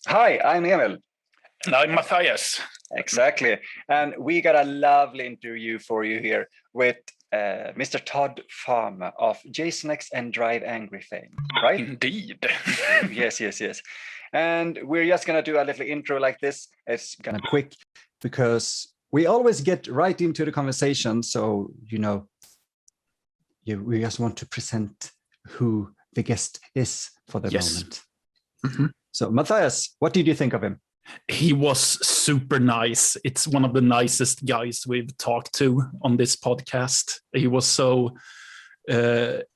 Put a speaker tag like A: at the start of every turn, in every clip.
A: Hi, I'm Emil.
B: And I'm Matthias.
A: Exactly. And we got a lovely interview for you here with Mr. Todd Farmer of Jason X and Drive Angry fame, right?
B: Indeed.
A: Yes. And we're just going to do a little intro like this. It's kind of quick because we always get right into the conversation. So, we just want to present who the guest is for the moment. Mm-hmm. So, Matthias, what did you think of him?
B: He was super nice. It's one of the nicest guys we've talked to on this podcast. He was so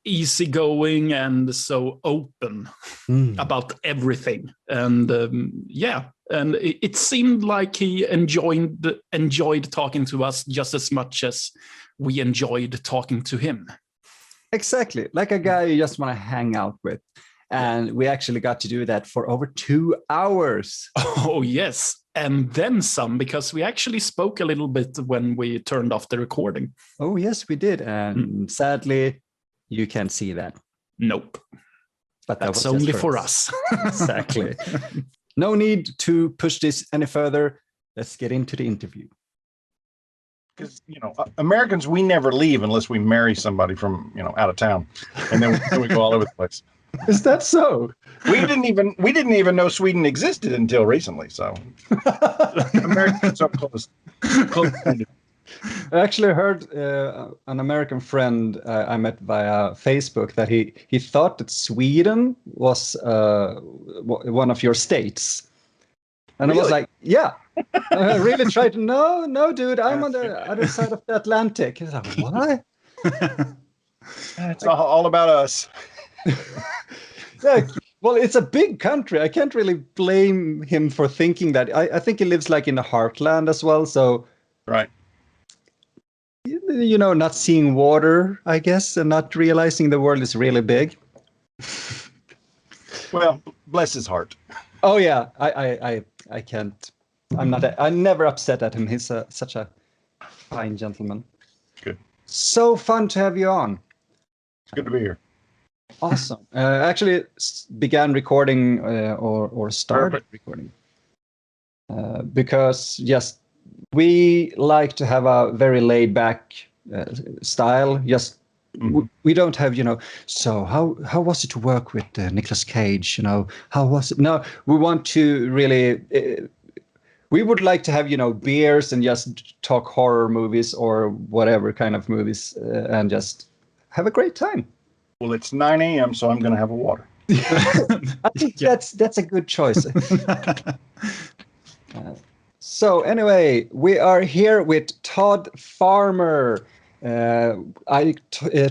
B: easygoing and so open about everything. And and it seemed like he enjoyed talking to us just as much as we enjoyed talking to him.
A: Exactly, like a guy you just want to hang out with. And we actually got to do that for over 2 hours.
B: Oh, yes. And then some, because we actually spoke a little bit when we turned off the recording.
A: Oh, yes, we did. And sadly, you can't see that.
B: Nope.
A: But
B: that's only for us.
A: Exactly. No need to push this any further. Let's get into the interview.
C: Because, Americans, we never leave unless we marry somebody from, out of town. And then we go all over the place.
A: Is that so?
C: We didn't even know Sweden existed until recently. So Americans are close.
A: I actually heard an American friend I met via Facebook that he thought that Sweden was one of your states, and really? I was like, yeah. I really tried to. No, dude, I'm on the other side of the Atlantic. He's like, what?
C: It's all about us.
A: Yeah, well, it's a big country. I can't really blame him for thinking that. I think he lives like in the heartland as well. So,
C: right.
A: Not seeing water, I guess, and not realizing the world is really big.
C: Well, bless his heart.
A: Oh yeah, I can't. I'm never upset at him. He's such a fine gentleman.
C: Good.
A: So fun to have you on.
C: It's good to be here.
A: Awesome. Actually began recording or started recording because yes, we like to have a very laid back style. Just we don't have so how was it to work with Nicolas Cage? How was it? No, we want to really we would like to have beers and just talk horror movies or whatever kind of movies and just have a great time.
C: Well, it's 9 a.m., so I'm going to have a water.
A: I think that's a good choice. So anyway, we are here with Todd Farmer. I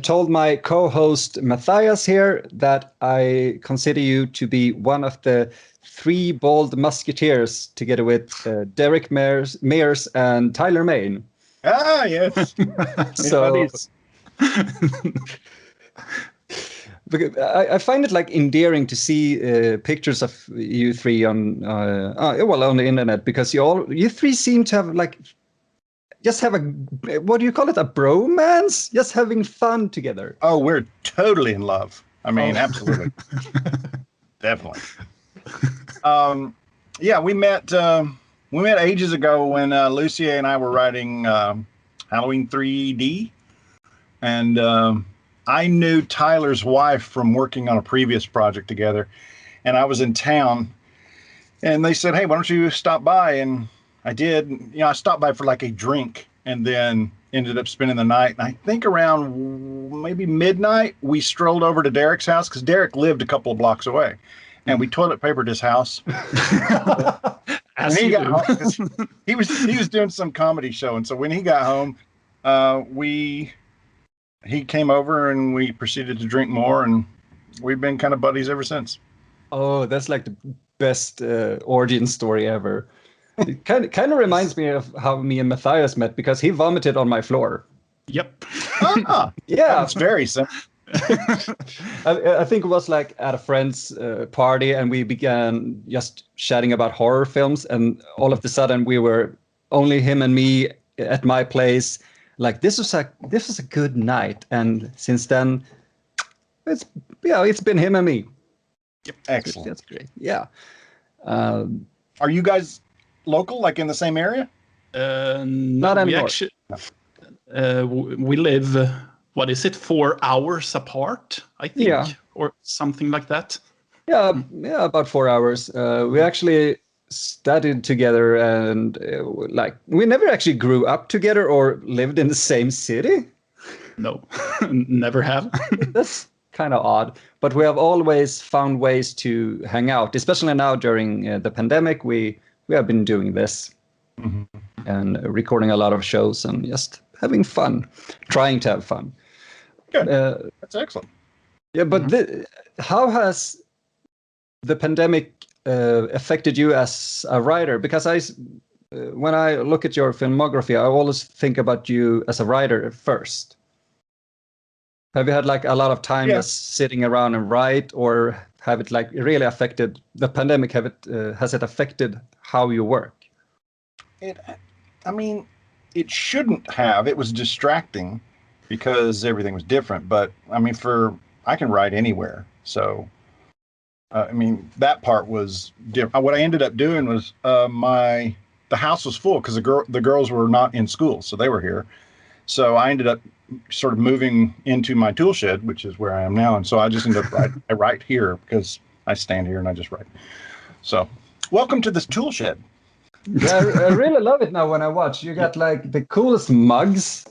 A: told my co-host Matthias here that I consider you to be one of the 3 bold musketeers together with Derek Mears and Tyler Main.
C: Ah, yes.
A: So... I find it like endearing to see pictures of you 3 on the internet because you 3 seem to have just have what do you call it, a bromance, just having fun together.
C: Oh, we're totally in love. I mean, absolutely, definitely. Yeah, we met ages ago when Lucia and I were writing Halloween 3D, and I knew Tyler's wife from working on a previous project together, and I was in town, and they said, "Hey, why don't you stop by?" And I did. I stopped by for like a drink, and then ended up spending the night. And I think around maybe midnight, we strolled over to Derek's house because Derek lived a couple of blocks away, and we toilet papered his house. And he got home, he was doing some comedy show, and so when he got home, he came over and we proceeded to drink more, and we've been kind of buddies ever since.
A: Oh, that's like the best origin story ever. It kind of reminds me of how me and Matthias met because he vomited on my floor.
B: Yep.
A: Yeah.
C: It's very simple.
A: I think it was like at a friend's party, and we began just chatting about horror films, and all of a sudden we were only him and me at my place. Like this was a good night, and since then, it's been him and me.
C: Yep. Excellent.
A: That's great. Yeah.
C: Are you guys local, like in the same area?
A: Not anymore.
B: We actually we live. What is it? 4 hours apart, I think, or something like that.
A: Yeah, about 4 hours. We actually studied together, and like we never actually grew up together or lived in the same city.
B: No, never have.
A: That's kind of odd, but we have always found ways to hang out, especially now during the pandemic. We have been doing this and recording a lot of shows and just having fun, trying to have fun.
C: Good. That's excellent.
A: Yeah, but how has the pandemic affected you as a writer? Because when I look at your filmography, I always think about you as a writer first. Have you had like a lot of time just sitting around and write, or have it like really affected the pandemic? Has it affected how you work?
C: I mean, it shouldn't have. It was distracting because everything was different. But I mean, I can write anywhere. So, I mean, that part was different. What I ended up doing was the house was full because the girls were not in school, so they were here. So I ended up sort of moving into my tool shed, which is where I am now. And so I just end up I write here because I stand here and I just write. So welcome to this tool shed.
A: Yeah, I really love it now when I watch. You got like the coolest mugs,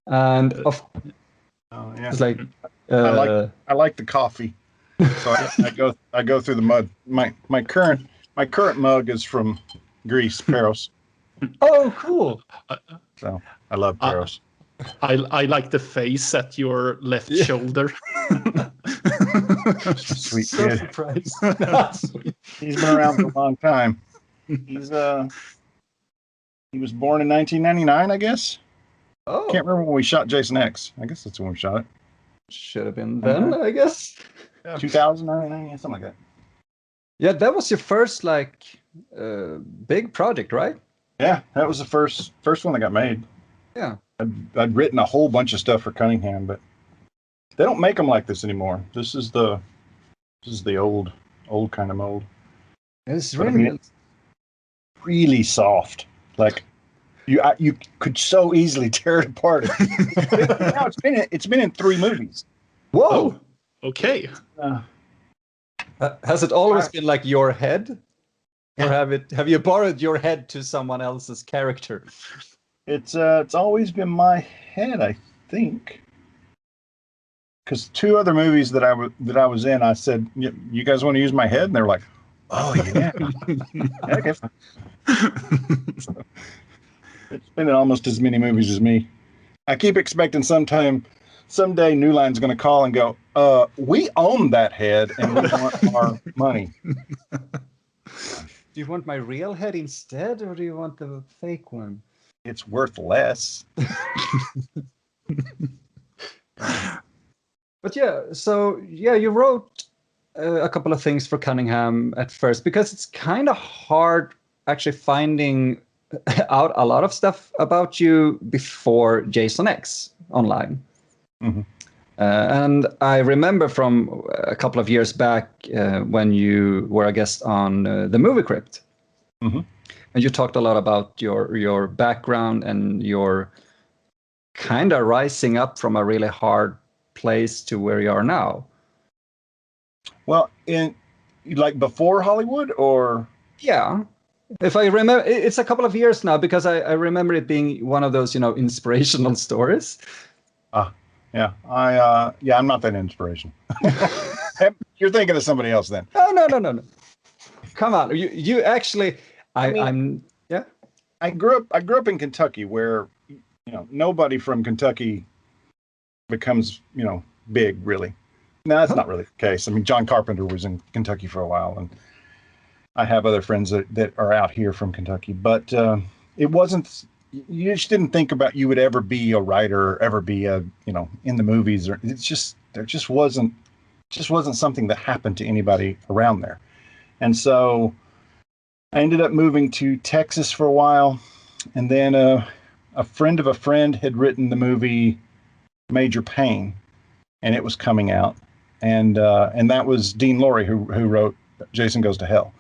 A: and it's like
C: I like the coffee. So I go through the mud. My current mug is from Greece, Paros.
A: Oh, cool.
C: So I love Paros.
B: I like the face at your left shoulder.
C: Sweet
A: so
C: kid.
A: Surprised.
C: He's been around for a long time. He was born in 1999, I guess.
A: Oh,
C: Can't remember when we shot Jason X. I guess that's when we shot it.
A: Should have been then, I guess.
C: 2009, something like that.
A: Yeah, that was your first like big project, right?
C: Yeah, that was the first one that got made.
A: Yeah.
C: I'd written a whole bunch of stuff for Cunningham, but they don't make them like this anymore. This is the old kind of mold.
A: It's
C: But, I
A: really
C: mean, it's really soft. Like you could so easily tear it apart. Now it's been in 3 movies.
A: Whoa.
B: Oh, okay.
A: Has it always been like your head, or have you borrowed your head to someone else's character?
C: It's always been my head, I think. Because 2 other movies that I was in, I said, "You guys want to use my head?" And they were like, "Oh yeah." Okay. So, it's been in almost as many movies as me. I keep expecting someday New Line's going to call and go, "We own that head and we want our money."
A: Do you want my real head instead, or do you want the fake one?
C: It's worth less.
A: But you wrote a couple of things for Cunningham at first, because it's kind of hard actually finding out a lot of stuff about you before Jason X online.
C: Mm-hmm.
A: And I remember from a couple of years back when you were a guest on the Movie Crypt.
C: Mm-hmm.
A: And you talked a lot about your background and your kind of rising up from a really hard place to where you are now.
C: Well, like before Hollywood, or
A: yeah, if I remember, it's a couple of years now, because I remember it being one of those inspirational stories.
C: Yeah, I'm not that inspirational. You're thinking of somebody else then.
A: Oh, no. Come on, you actually.
C: I grew up in Kentucky, where nobody from Kentucky becomes big, really. No, that's not really the case. I mean, John Carpenter was in Kentucky for a while, and I have other friends that are out here from Kentucky, but it wasn't. You just didn't think about you would ever be a writer, or ever be in the movies, or there just wasn't something that happened to anybody around there. And so I ended up moving to Texas for a while, and then a friend of a friend had written the movie Major Pain, and it was coming out, and that was Dean Lorey who wrote Jason Goes to Hell.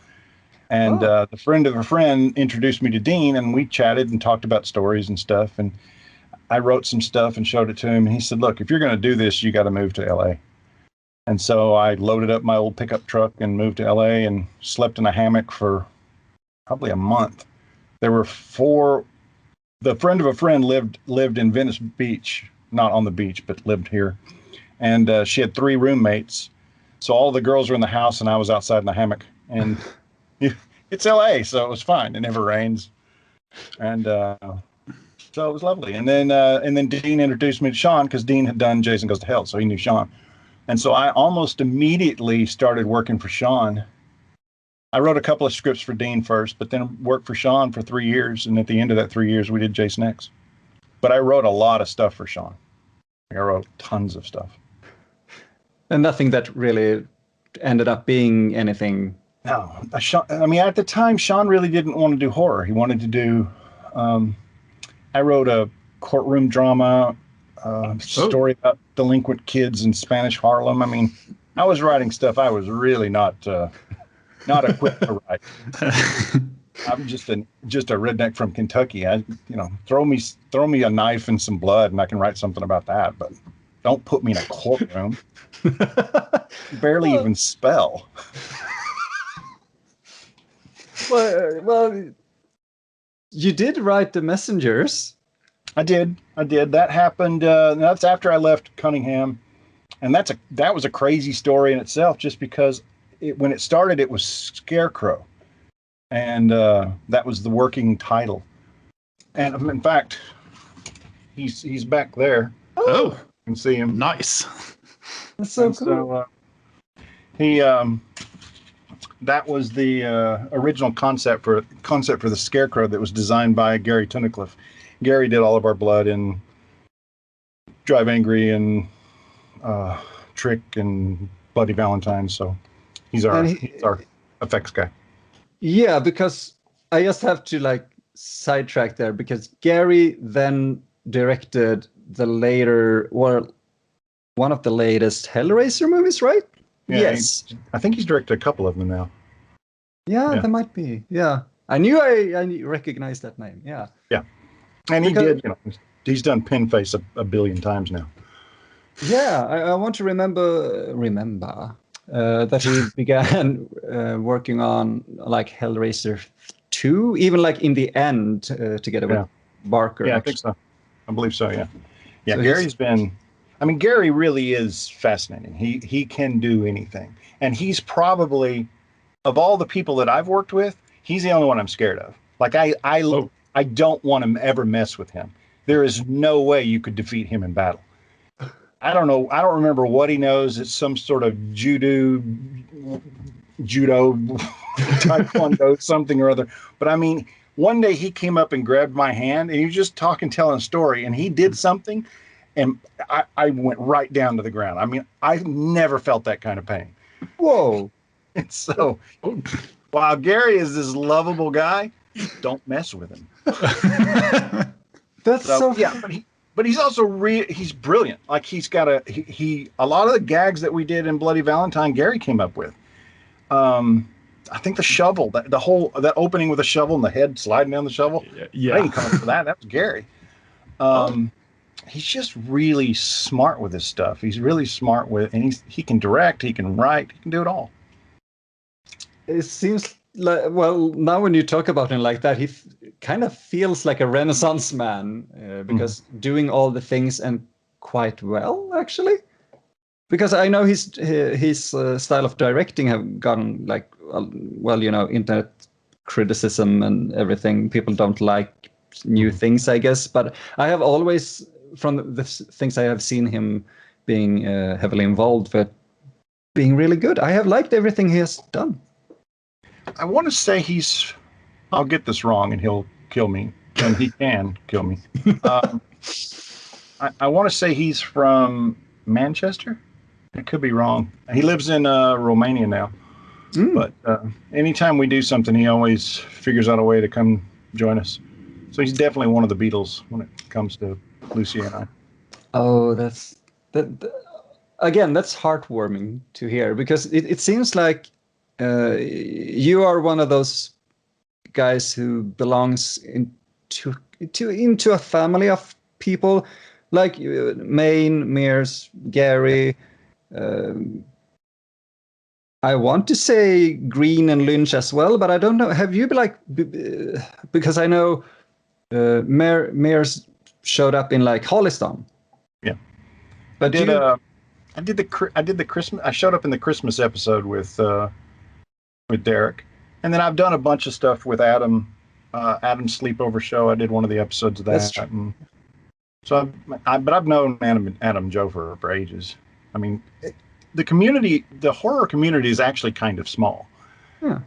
C: And the friend of a friend introduced me to Dean, and we chatted and talked about stories and stuff. And I wrote some stuff and showed it to him. And he said, look, if you're going to do this, you got to move to LA. And so I loaded up my old pickup truck and moved to LA and slept in a hammock for probably a month. There were the friend of a friend lived in Venice Beach, not on the beach, but lived here. And she had 3 roommates. So all the girls were in the house and I was outside in the hammock. And it's LA, so it was fine. It never rains. And so it was lovely. And then Dean introduced me to Sean because Dean had done Jason Goes to Hell, so he knew Sean. And so I almost immediately started working for Sean. I wrote a couple of scripts for Dean first, but then worked for Sean for 3 years. And at the end of that 3 years, we did Jason X. But I wrote a lot of stuff for Sean. I wrote tons of stuff.
A: And nothing that really ended up being anything.
C: No. I mean, at the time, Sean really didn't want to do horror. He wanted to do... I wrote a courtroom drama story about delinquent kids in Spanish Harlem. I mean, I was writing stuff I was really not equipped to write. I'm just a redneck from Kentucky. Throw me a knife and some blood, and I can write something about that. But don't put me in a courtroom. Barely even spell.
A: Well, you did write The Messengers.
C: I did. That happened. That's after I left Cunningham, and that was a crazy story in itself. Just because when it started, it was Scarecrow, and that was the working title. And in fact, he's back there.
B: Oh,
C: you can see him.
B: Nice.
A: That's so cool.
C: So that was the original concept for the Scarecrow that was designed by Gary Tunnicliffe. Gary did all of our blood in Drive Angry and Trick and Bloody Valentine. So he's our effects guy. Yeah,
A: because I just have to sidetrack there because Gary then directed one of the latest Hellraiser movies, right?
C: Yeah, yes. I think he's directed a couple of them now.
A: Yeah, there might be. Yeah. I knew I recognized that name. Yeah.
C: Yeah. And he did, he's done Pin Face a billion times now.
A: Yeah, I want to remember that he began working on Hellraiser 2, even in the end together with Barker.
C: Yeah,
A: actually.
C: I think so. I believe so, yeah. Yeah, so Gary's been... I mean, Gary really is fascinating. He can do anything. And he's probably, of all the people that I've worked with, he's the only one I'm scared of. I don't want to ever mess with him. There is no way you could defeat him in battle. I don't know. I don't remember what he knows. It's some sort of judo, taekwondo, something or other. But I mean, one day he came up and grabbed my hand and he was just telling a story, and he did something. And I went right down to the ground. I mean, I've never felt that kind of pain.
A: Whoa.
C: And so, while Gary is this lovable guy, don't mess with him.
A: That's so
C: yeah, but he's also he's brilliant. He's got a lot of the gags that we did in Bloody Valentine, Gary came up with. I think the shovel, that opening with a shovel and the head sliding down the shovel. Yeah. I didn't come up with that. That was Gary. He's just really smart with his stuff. He's really smart and he can direct, he can write, he can do it all.
A: It seems now when you talk about him like that, he kind of feels like a Renaissance man because doing all the things and quite well, actually. Because I know his style of directing have gotten internet criticism and everything. People don't like new things, I guess. But I have always, from the things I have seen him being heavily involved with, being really good. I have liked everything he has done.
C: I want to say I'll get this wrong and he'll kill me, and he can kill me. I want to say he's from Manchester. I could be wrong. He lives in Romania now. But anytime we do something, he always figures out a way to come join us. So he's definitely one of the Beatles when it comes to Lucy and I.
A: Oh, again, that's heartwarming to hear, because it seems like you are one of those guys who belongs into a family of people like Maine, Mears, Gary. I want to say Green and Lynch as well, but I don't know. Have you because I know Mears showed up in like Holliston.
C: Yeah,
A: but
C: I did the Christmas. I showed up in the Christmas episode with Derek, and then I've done a bunch of stuff with Adam. Adam's sleepover show. I did one of the episodes of that.
A: That's true.
C: And so, but I've known Adam and Joe for ages. I mean, the horror community is actually kind of small.
A: Yeah.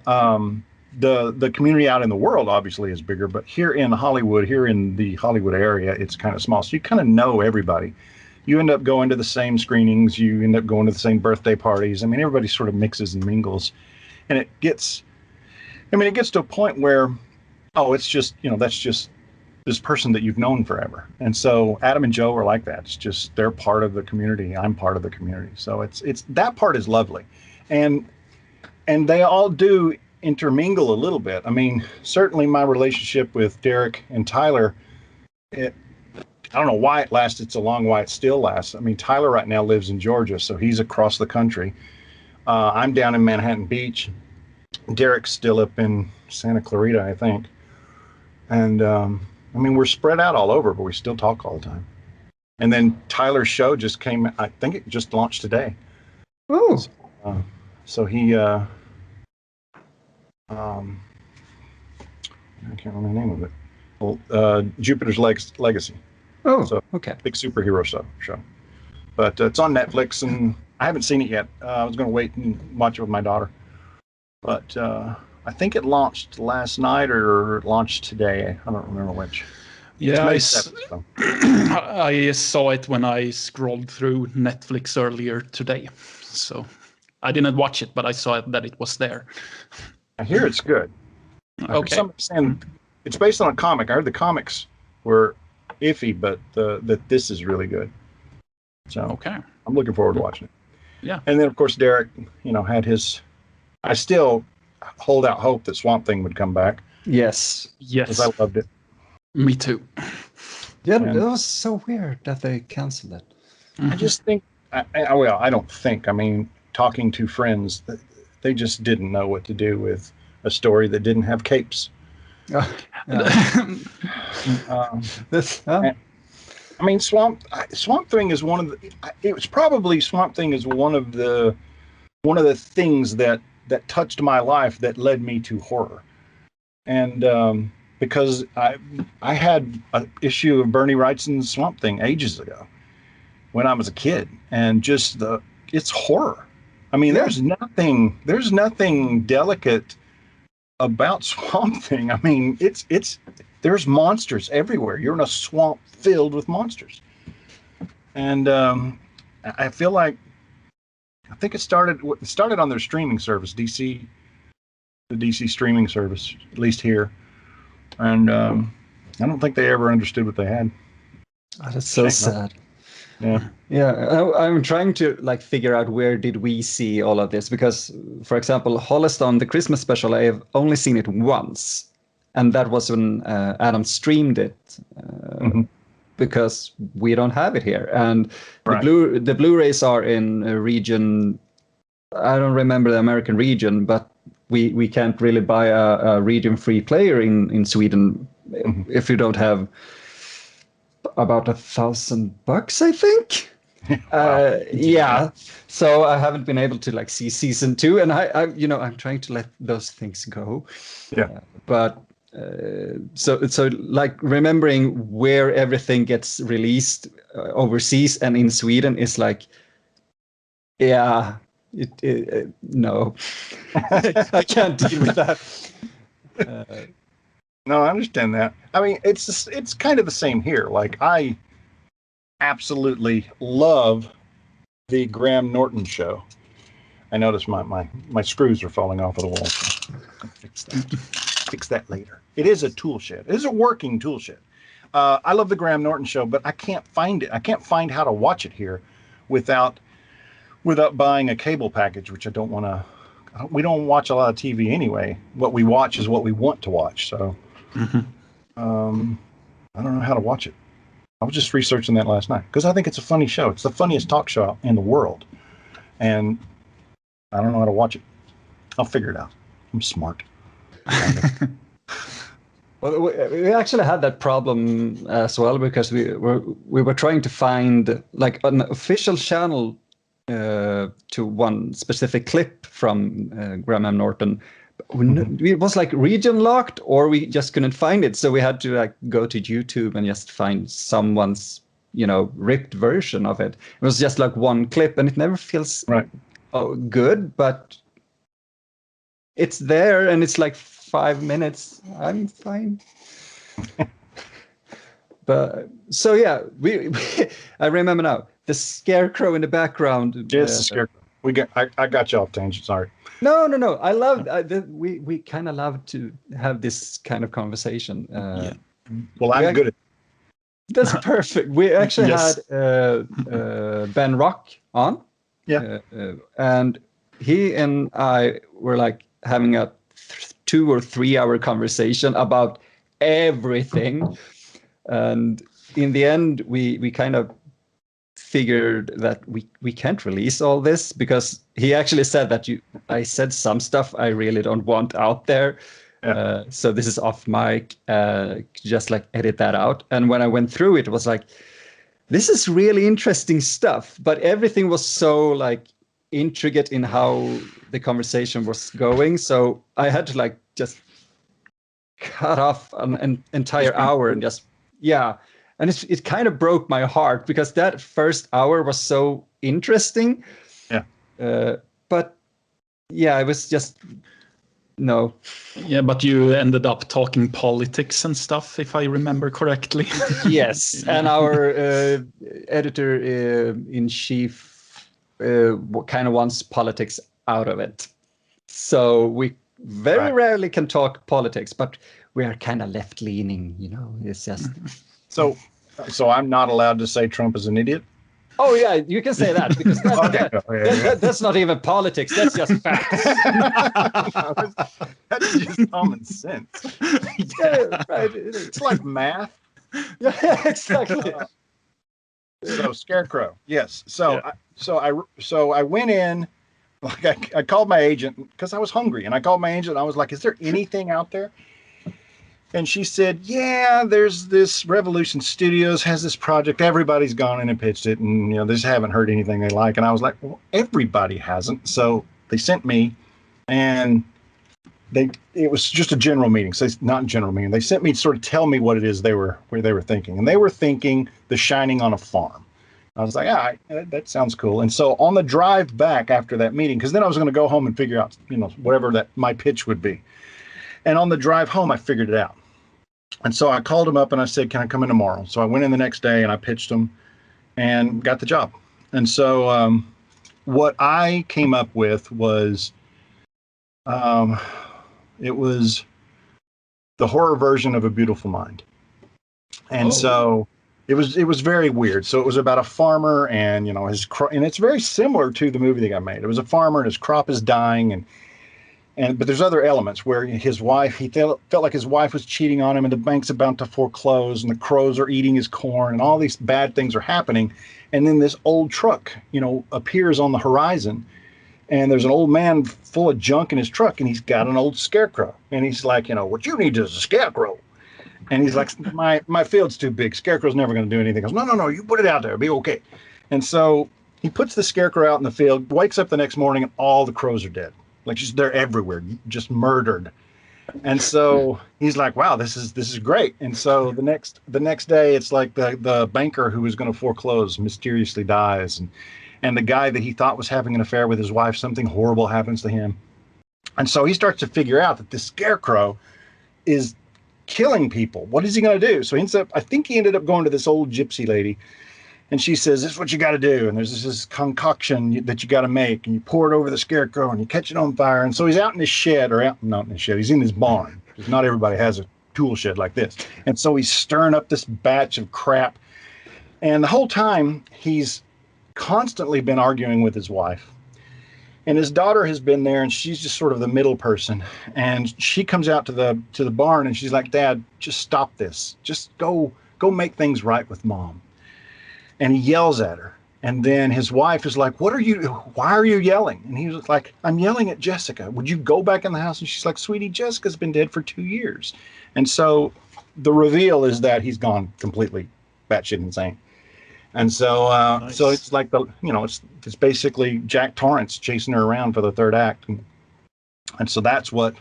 C: The community out in the world obviously is bigger, but here in Hollywood, here in the Hollywood area, it's kind of small. So you kind of know everybody. You end up going to the same screenings. You end up going to the same birthday parties. I mean, everybody sort of mixes and mingles, and it gets to a point where, it's just, that's just this person that you've known forever. And so Adam and Joe are like that. It's just, they're part of the community. I'm part of the community. So it's that part is lovely. And they all do intermingle a little bit. I mean, certainly my relationship with Derek and Tyler, I don't know why it lasted so long, why it still lasts. I mean, Tyler right now lives in Georgia, so he's across the country. I'm down in Manhattan Beach. Derek's still up in Santa Clarita, I think. And I mean, we're spread out all over, but we still talk all the time. And then Tyler's show just came, I think it just launched today.
A: Oh.
C: So he, I can't remember the name of it. Well, Jupiter's Legacy.
A: Oh,
C: so,
A: okay.
C: Big superhero show. But it's on Netflix, and I haven't seen it yet. I was going to wait and watch it with my daughter. But I think it launched last night or it launched today. I don't remember which.
B: Yeah, I saw it when I scrolled through Netflix earlier today. So I didn't watch it, but I saw that it was there. I
C: hear it's good.
B: Okay.
C: Saying it's based on a comic. I heard the comics were iffy, but that this is really good. So
B: okay,
C: I'm looking forward to watching it.
B: Yeah.
C: And then of course Derek, had his. I still hold out hope that Swamp Thing would come back.
A: Yes.
C: Because I loved it.
B: Me too.
A: Yeah, it was so weird that they canceled it.
B: Mm-hmm.
C: I just think, I don't think. I mean, talking to friends, they just didn't know what to do with a story that didn't have capes. I mean, Swamp Thing is one of the. It was probably Swamp Thing is one of the things that touched my life that led me to horror, and because I had an issue of Bernie Wrightson's Swamp Thing ages ago when I was a kid, and just it's horror. I mean, there's nothing delicate about Swamp Thing. I mean, there's monsters everywhere. You're in a swamp filled with monsters. And I feel like, I think it started on their streaming service, the DC streaming service, at least here. And I don't think they ever understood what they had.
A: Oh, that's so sad.
C: Yeah.
A: I'm trying to figure out where did we see all of this, because, for example, Holliston, the Christmas special, I have only seen it once, and that was when Adam streamed it, because we don't have it here, and the Blu-rays are in a region. I don't remember the American region, but we can't really buy a region-free player in Sweden if you don't have about $1,000, I think.
C: Wow.
A: Yeah. So I haven't been able to see season 2, and I'm trying to let those things go.
C: Yeah.
A: But so remembering where everything gets released overseas and in Sweden is no, I can't deal with that.
C: No, I understand that. I mean, it's kind of the same here. I absolutely love the Graham Norton show. I noticed my screws are falling off of the wall. Fix that later. It is a tool shed. It is a working tool shed. I love the Graham Norton show, but I can't find it. I can't find how to watch it here without buying a cable package, which I don't want we don't watch a lot of TV anyway. What we watch is what we want to watch. So I don't know how to watch it. I was just researching that last night because I think it's a funny show. It's the funniest talk show in the world. And I don't know how to watch it. I'll figure it out. I'm smart.
A: Well, we actually had that problem as well because we were trying to find like an official channel to one specific clip from Graham Norton. It was like region locked, or we just couldn't find it, so we had to like go to YouTube and just find someone's ripped version of it. It was just like one clip, and it never feels good, but it's there, and it's like 5 minutes. I'm fine. But so yeah, we I remember now the scarecrow in the background.
C: Yes, the scarecrow. I got you off tangent. Sorry.
A: No. I love we kind of love to have this kind of conversation.
C: Well, I'm good at.
A: That's perfect. We actually had Ben Rock on.
C: Yeah.
A: And he and I were like having a 2 or 3 hour conversation about everything. And in the end, we kind of figured that we can't release all this because he actually said that I said some stuff I really don't want out there. Yeah. So this is off mic, just like edit that out. And when I went through it, it was like, this is really interesting stuff, but everything was so like intricate in how the conversation was going. So I had to like just cut off an entire hour and just, and it kind of broke my heart because that first hour was so interesting. Yeah. But yeah, it was just, no.
B: Yeah, but you ended up talking politics and stuff, if I remember correctly.
A: Yes, and our editor-in-chief kind of wants politics out of it. So we very rarely can talk politics, but we are kind of left-leaning, it's just...
C: So I'm not allowed to say Trump is an idiot?
A: Oh, yeah, you can say that, because that's not even politics. That's just facts.
C: That's just common sense.
A: Yeah, right.
C: It's like math.
A: Yeah, exactly.
C: So Scarecrow, yes. So I went in, like I called my agent because I was hungry, and I called my agent. And I was like, "Is there anything out there?" And she said, yeah, there's this Revolution Studios has this project. Everybody's gone in and pitched it. And, they just haven't heard anything they like. And I was like, well, everybody hasn't. So they sent me, and it was just a general meeting. So not a general meeting. They sent me to sort of tell me what it is they were thinking. And they were thinking The Shining on a farm. I was like, that sounds cool. And so on the drive back after that meeting, because then I was going to go home and figure out, whatever that my pitch would be. And on the drive home, I figured it out. And so I called him up and I said, can I come in tomorrow? So I went in the next day and I pitched him and got the job. And so what I came up with was, it was the horror version of A Beautiful Mind. And so it was very weird. So it was about a farmer and, and it's very similar to the movie that got made. It was a farmer and his crop is dying but there's other elements where his wife, he felt like his wife was cheating on him and the bank's about to foreclose and the crows are eating his corn and all these bad things are happening. And then this old truck, appears on the horizon and there's an old man full of junk in his truck and he's got an old scarecrow. And he's like, what you need is a scarecrow. And he's like, my field's too big. Scarecrow's never going to do anything. He goes, no, you put it out there. It'll be okay. And so he puts the scarecrow out in the field, wakes up the next morning and all the crows are dead. Like they're everywhere, just murdered. And so he's like, wow, this is great. And so the next day, it's like the banker who was going to foreclose mysteriously dies. And the guy that he thought was having an affair with his wife, something horrible happens to him. And so he starts to figure out that this scarecrow is killing people. What is he going to do? So I think he ended up going to this old gypsy lady. And she says, this is what you got to do. And there's this concoction that you got to make. And you pour it over the scarecrow and you catch it on fire. And so he's out in his shed, not in his shed. He's in his barn. Because not everybody has a tool shed like this. And so he's stirring up this batch of crap. And the whole time he's constantly been arguing with his wife. And his daughter has been there, and she's just sort of the middle person. And she comes out to the barn, and she's like, "Dad, just stop this. Just go make things right with Mom." And he yells at her. And then his wife is like, why are you yelling? And he was like, "I'm yelling at Jessica. Would you go back in the house?" And she's like, "Sweetie, Jessica's been dead for 2 years." And so the reveal is that he's gone completely batshit insane. And so,
B: Nice.
C: so it's like it's basically Jack Torrance chasing her around for the third act. And so that's what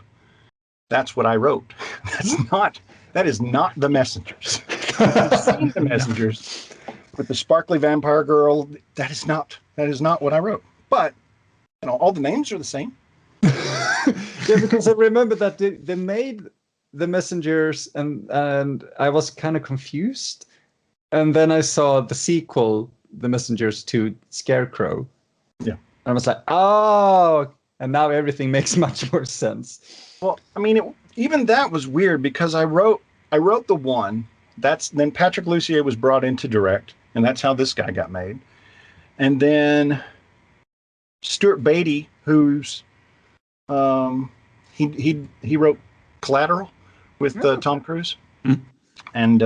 C: I wrote. That is not The Messengers. I've seen The Messengers. With the sparkly vampire girl, that is not what I wrote. But all the names are the same.
A: Yeah, because I remember that they made The Messengers, and I was kind of confused. And then I saw the sequel, The Messengers to Scarecrow.
C: Yeah,
A: and I was like, oh, and now everything makes much more sense.
C: Well, I mean, even that was weird because I wrote the one. Then Patrick Lussier was brought in to direct, and that's how this guy got made. And then Stuart Beatty, who's he wrote Collateral with Tom Cruise, and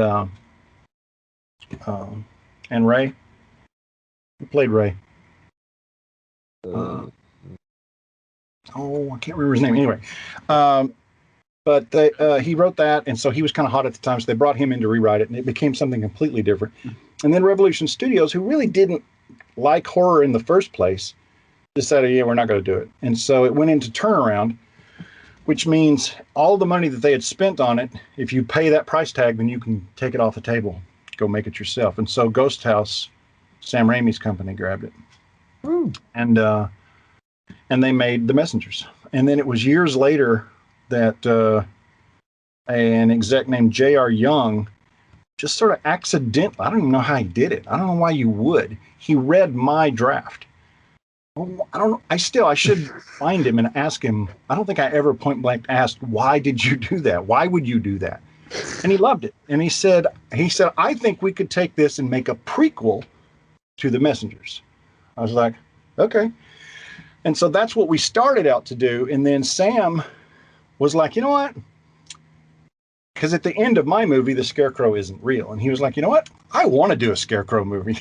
C: Ray. Who played Ray? I can't remember his name. Anyway, but he wrote that, and so he was kind of hot at the time, so they brought him in to rewrite it, and it became something completely different. And then Revolution Studios, who really didn't like horror in the first place, decided, yeah, we're not going to do it. And so it went into turnaround, which means all the money that they had spent on it, if you pay that price tag, then you can take it off the table, go make it yourself. And so Ghost House, Sam Raimi's company, grabbed it. And they made The Messengers. And then it was years later that an exec named J.R. Young just sort of accidentally, I don't even know how he did it. I don't know why you would. He read my draft. I don't know. I should find him and ask him. I don't think I ever point blank asked, why did you do that? Why would you do that? And he loved it. And he said, I think we could take this and make a prequel to The Messengers. I was like, okay. And so that's what we started out to do. And then Sam was like, you know what? Because at the end of my movie, the Scarecrow isn't real. And he was like, you know what? I want to do a Scarecrow movie.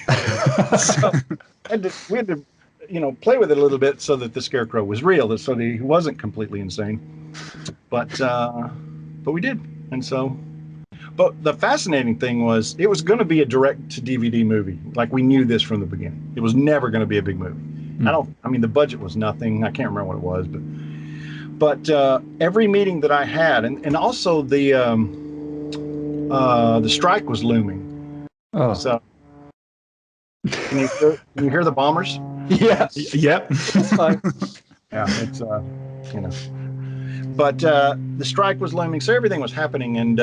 C: So we had to, play with it a little bit so that the Scarecrow was real, so that he wasn't completely insane. But we did. And so, but the fascinating thing was it was going to be a direct-to-DVD movie. Like, we knew this from the beginning. It was never going to be a big movie. The budget was nothing. I can't remember what it was, but every meeting that I had, and also the strike was looming. Oh, so can you hear the bombers?
A: Yes.
B: Yep.
A: It's fine.
C: Yeah, it's But the strike was looming, so everything was happening, and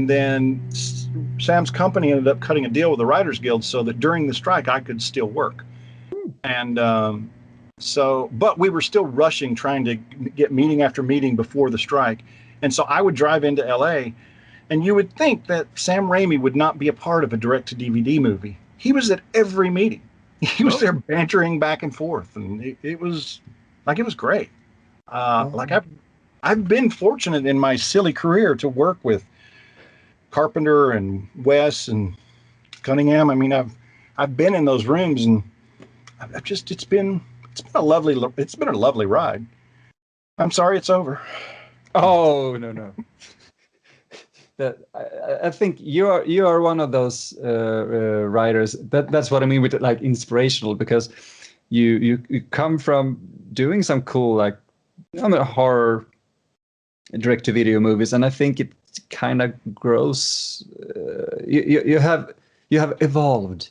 C: then Sam's company ended up cutting a deal with the Writers Guild so that during the strike I could still work. And but we were still rushing, trying to get meeting after meeting before the strike. And so I would drive into LA, and you would think that Sam Raimi would not be a part of a direct-to-DVD movie. He was at every meeting. He was there bantering back and forth, and it was great. I've been fortunate in my silly career to work with Carpenter and Wes and Cunningham. I mean, I've been in those rooms, and it's been a lovely ride. I'm sorry it's over.
A: Oh, no. I think you are one of those writers. That's what I mean with like inspirational, because you come from doing some cool horror direct-to-video movies, and I think it kind of grows. You have evolved.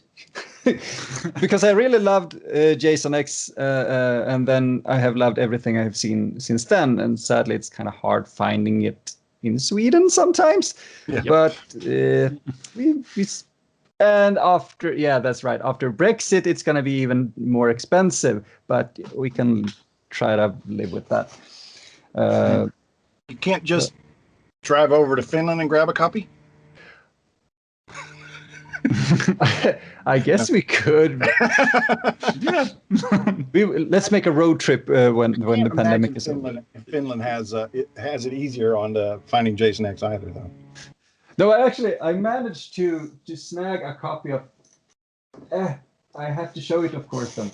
A: Because I really loved Jason X, and then I have loved everything I've seen since then, and sadly it's kind of hard finding it in Sweden sometimes. Yeah. But and after, that's right, after Brexit it's going to be even more expensive, but we can try to live with that.
C: You can't just drive over to Finland and grab a copy?
A: I guess we could.
B: Yeah.
A: Let's make a road trip when the pandemic is
C: over. Finland has it easier on finding Jason X either, though.
A: No, I managed to snag a copy of. I have to show it, of course. Then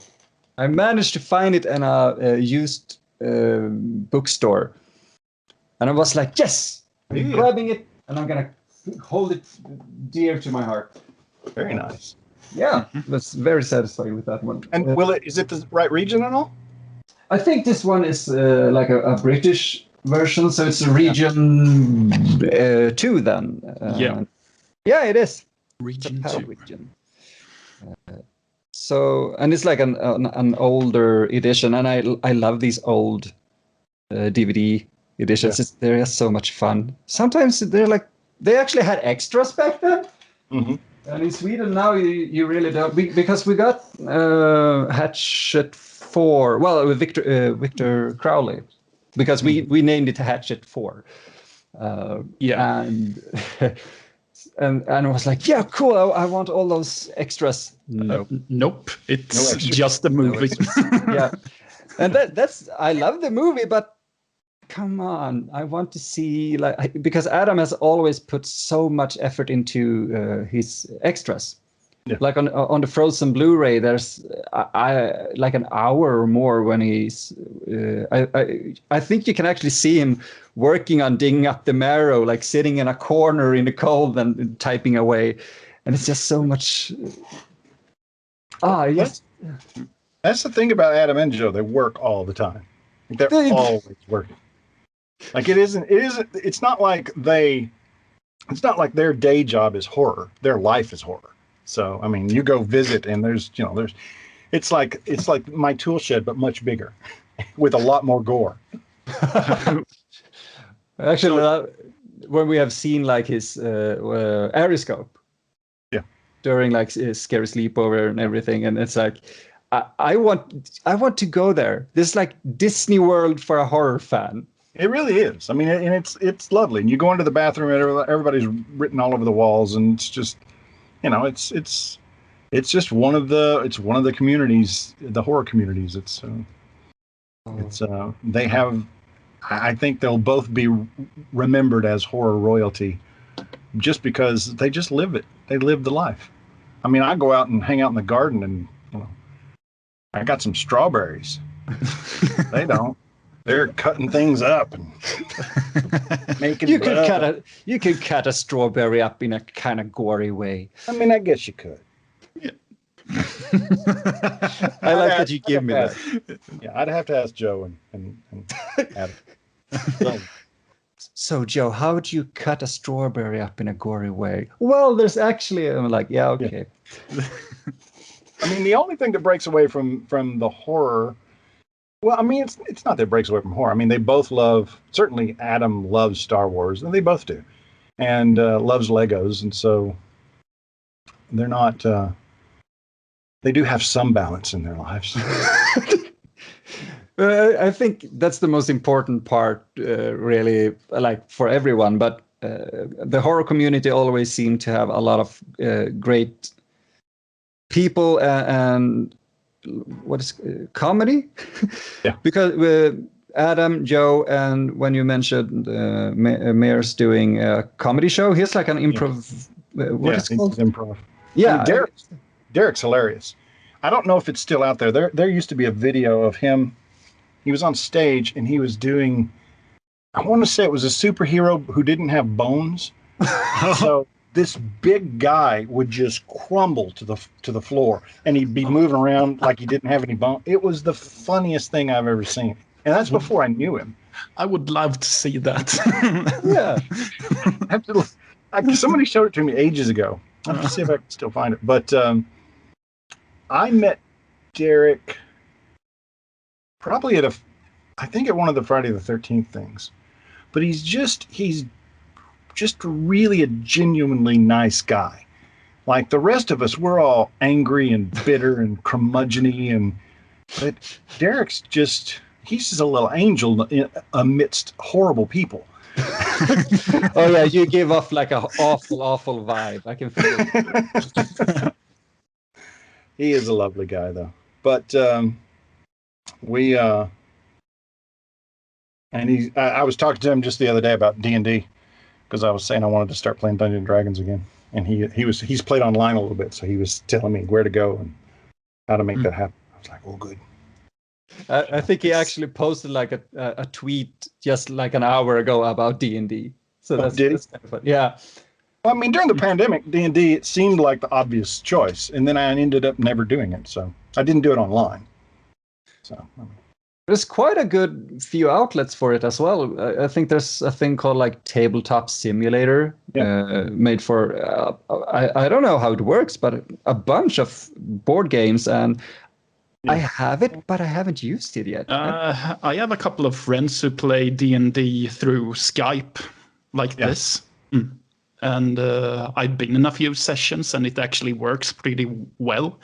A: I managed to find it in a used bookstore, and I was like, "Yes, I'm grabbing it, and I'm gonna hold it dear to my heart."
C: Very nice.
A: Yeah, was very satisfied with that one.
C: And is it the right region at all?
A: I think this one is like a British version, so it's a region 2 then. Yeah, it is.
B: Region 2.
A: Region. So, and it's like an older edition, and I love these old DVD editions. Yeah. They're just so much fun. Sometimes they actually had extras back then. Mm-hmm. And in Sweden now you really don't, because we got Hatchet 4. Well, Victor Crowley, because we named it Hatchet 4. And I was like, yeah, cool. I want all those extras.
B: Nope. It's just a movie.
A: Yeah, and that's I love the movie, but come on, I want to see because Adam has always put so much effort into his extras. Yeah. Like on the Frozen Blu-ray, there's like an hour or more when he's. I think you can actually see him working on digging up the marrow, like sitting in a corner in the cold and typing away, and it's just so much. Yes.
C: That's the thing about Adam and Joe; they work all the time. They're always working. Like it's not like their day job is horror. Their life is horror. So, I mean, you go visit and it's like my tool shed, but much bigger with a lot more gore.
A: Actually, when we have seen like his Aeroscope, during like his Scary Sleepover and everything, and it's like, I want to go there. This is like Disney World for a horror fan.
C: It really is. I mean, and it's lovely. And you go into the bathroom and everybody's written all over the walls, and it's just, it's just one of the communities, the horror communities. They have. I think they'll both be remembered as horror royalty, just because they just live it. They live the life. I mean, I go out and hang out in the garden, and I got some strawberries. They don't. They're cutting things up and making.
A: You could cut a strawberry up in a kind of gory way.
C: I mean, I guess you could.
B: Yeah.
A: I like that you give me that.
C: Yeah, I'd have to ask Joe and Adam.
A: So Joe, how would you cut a strawberry up in a gory way? Well, there's actually. I'm like, yeah, okay.
C: Yeah. I mean, the only thing that breaks away from the horror. Well, I mean, it's not that it breaks away from horror. I mean, they both certainly Adam loves Star Wars, and they both do, and loves Legos, and so they're not, they do have some balance in their lives.
A: I think that's the most important part, really, like for everyone, but the horror community always seem to have a lot of great people and what is comedy?
C: Yeah.
A: Because Adam, Joe, and when you mentioned Mayor's doing a comedy show, he's like an improv. What is it called?
C: Improv.
A: Yeah.
C: I mean, Derek's hilarious. I don't know if it's still out there. There used to be a video of him. He was on stage and he was doing. I want to say it was a superhero who didn't have bones. So this big guy would just crumble to the floor, and he'd be moving around like he didn't have any bone. It was the funniest thing I've ever seen, and that's before I knew him.
B: I would love to see that.
C: Yeah, somebody showed it to me ages ago. I have to see if I can still find it. But I met Derek probably I think at one of the Friday the 13th things. But he's just really a genuinely nice guy. Like the rest of us, we're all angry and bitter and curmudgeon-y, but Derek's he's just a little angel amidst horrible people.
A: Oh yeah, you give off like a awful vibe. I can feel it.
C: He is a lovely guy, though. But I was talking to him just the other day about D&D because I was saying I wanted to start playing Dungeons and Dragons again, and he's played online a little bit, so he was telling me where to go and how to make that happen. I was like, oh, good.
A: I think he actually posted like a tweet just like an hour ago about D&D. So that's kind of fun. Yeah.
C: Well, I mean, during the pandemic, D&D, it seemed like the obvious choice, and then I ended up never doing it, so I didn't do it online. So
A: there's quite a good few outlets for it as well. I think there's a thing called like Tabletop Simulator, made for I don't know how it works, but a bunch of board games, and I have it, but I haven't used it yet.
B: I have a couple of friends who play D&D through Skype like this. And I've been in a few sessions, and it actually works pretty well.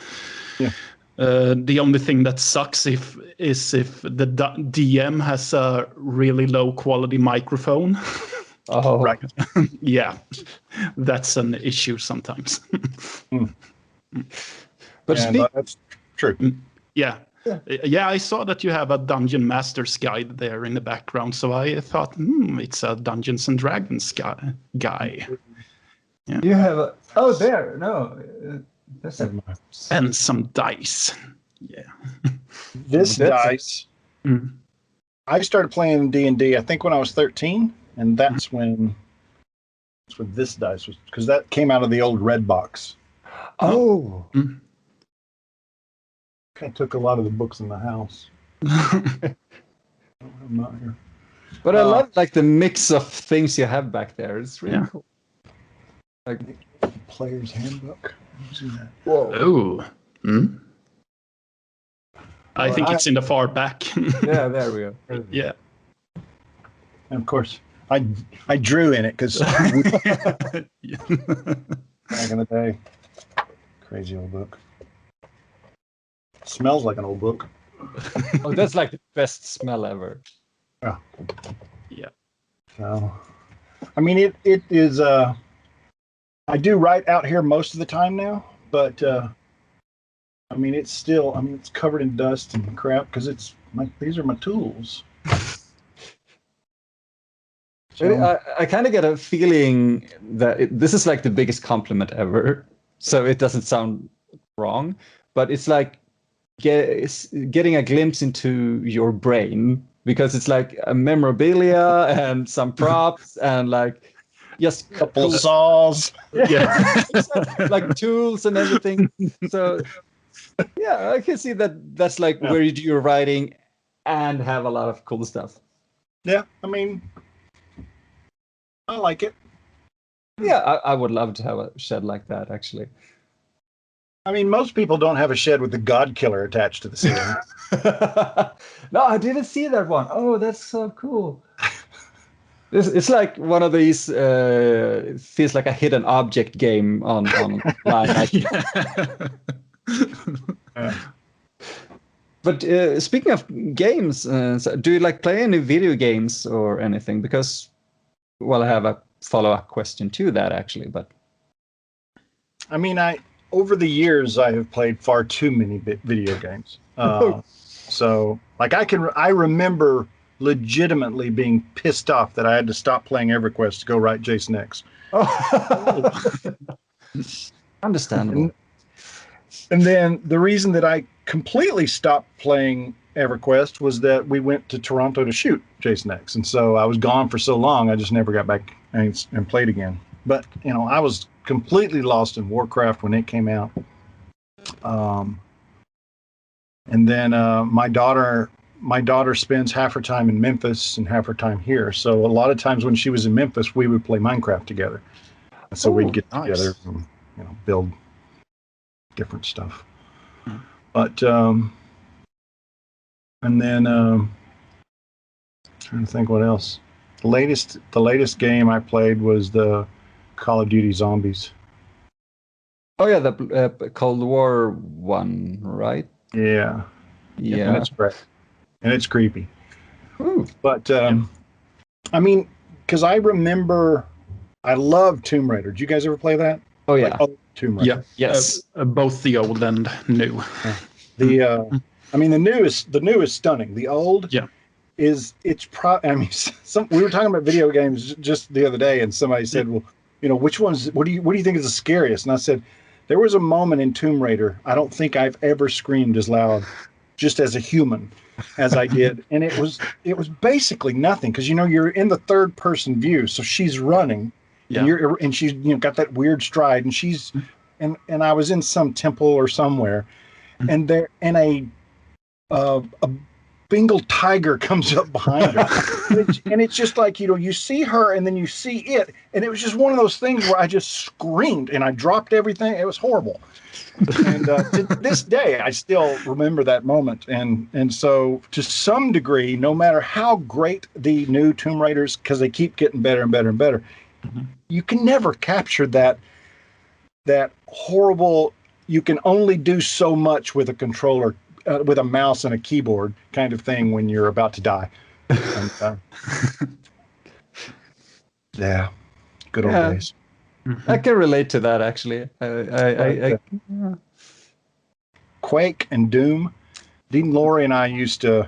B: Yeah. The only thing that sucks is if the DM has a really low quality microphone.
A: Oh,
C: right.
B: Yeah, that's an issue sometimes.
A: But
C: that's true.
B: Yeah, I saw that you have a Dungeon Master's Guide there in the background, so I thought, it's a Dungeons and Dragons guy.
A: Yeah. You have there, no. That's
B: and some dice. Yeah.
C: This dice. I started playing D&D, I think, when I was 13, and that's when this dice was, because that came out of the old red box.
A: Oh.
C: I took a lot of the books in the house. I'm not here.
A: But I love like the mix of things you have back there. It's really cool. Like
C: Player's Handbook. See that?
B: Whoa. Oh. I think it's in the far back.
A: Yeah, there we go.
B: Yeah.
C: And of course, I drew in it because back in the day. Crazy old book. Smells like an old book.
A: Oh, that's like the best smell ever.
C: Yeah.
B: Yeah.
C: So, I mean, it is. I do write out here most of the time now, but I mean, it's still. I mean, it's covered in dust and crap because these are my tools.
A: So, I kind of get a feeling that this is like the biggest compliment ever. So it doesn't sound wrong, but it's like getting a glimpse into your brain, because it's like a memorabilia and some props and like just
C: a couple saws,
A: like tools and everything. So yeah, I can see that that's like where you do your writing and have a lot of cool stuff.
C: Yeah, I mean, I like it.
A: Yeah, I would love to have a shed like that, actually.
C: I mean, most people don't have a shed with the God Killer attached to the ceiling.
A: No, I didn't see that one. Oh, that's so cool. It's like one of these, it feels like a hidden object game online. But speaking of games, do you like play any video games or anything? Because, well, I have a follow-up question to that, actually. But
C: I mean, over the years, I have played far too many video games. So, like, I remember legitimately being pissed off that I had to stop playing EverQuest to go write Jason X.
A: Understandable.
C: And then the reason that I completely stopped playing EverQuest was that we went to Toronto to shoot Jason X. And so I was gone for so long, I just never got back and played again. But, you know, I was completely lost in Warcraft when it came out. And then my daughter spends half her time in Memphis and half her time here. So a lot of times when she was in Memphis, we would play Minecraft together. And so we'd get together and, you know, build different stuff. But and then trying to think what else. The latest game I played was the Call of Duty Zombies.
A: Oh yeah, the Cold War one, right?
C: Yeah.
A: Yeah.
C: And it's great. And it's creepy.
A: Ooh.
C: But I mean, because I remember I love Tomb Raider. Did you guys ever play that?
A: Oh yeah.
C: Tomb Raider.
B: Yeah.
A: Yes.
B: Both the old and new.
C: I mean, the new is stunning. The old, I mean, we were talking about video games just the other day, and somebody said, "Well, which ones? What do you think is the scariest?" And I said, there was a moment in Tomb Raider I don't think I've ever screamed as loud, just as a human, as I did, and it was basically nothing because you're in the third person view, so she's running, and she's got that weird stride, and she's and I was in some temple or somewhere, and there and a Bengal tiger comes up behind her, and it's just like you see her and then you see it, and it was just one of those things where I just screamed and I dropped everything. It was horrible, and to this day I still remember that moment. And so to some degree, no matter how great the new Tomb Raiders, because they keep getting better and better and better, you can never capture that horrible. You can only do so much with a controller. With a mouse and a keyboard kind of thing when you're about to die. And, yeah, good old days.
A: I can relate to that, actually.
C: Quake and Doom. Dean Laurie and I used to...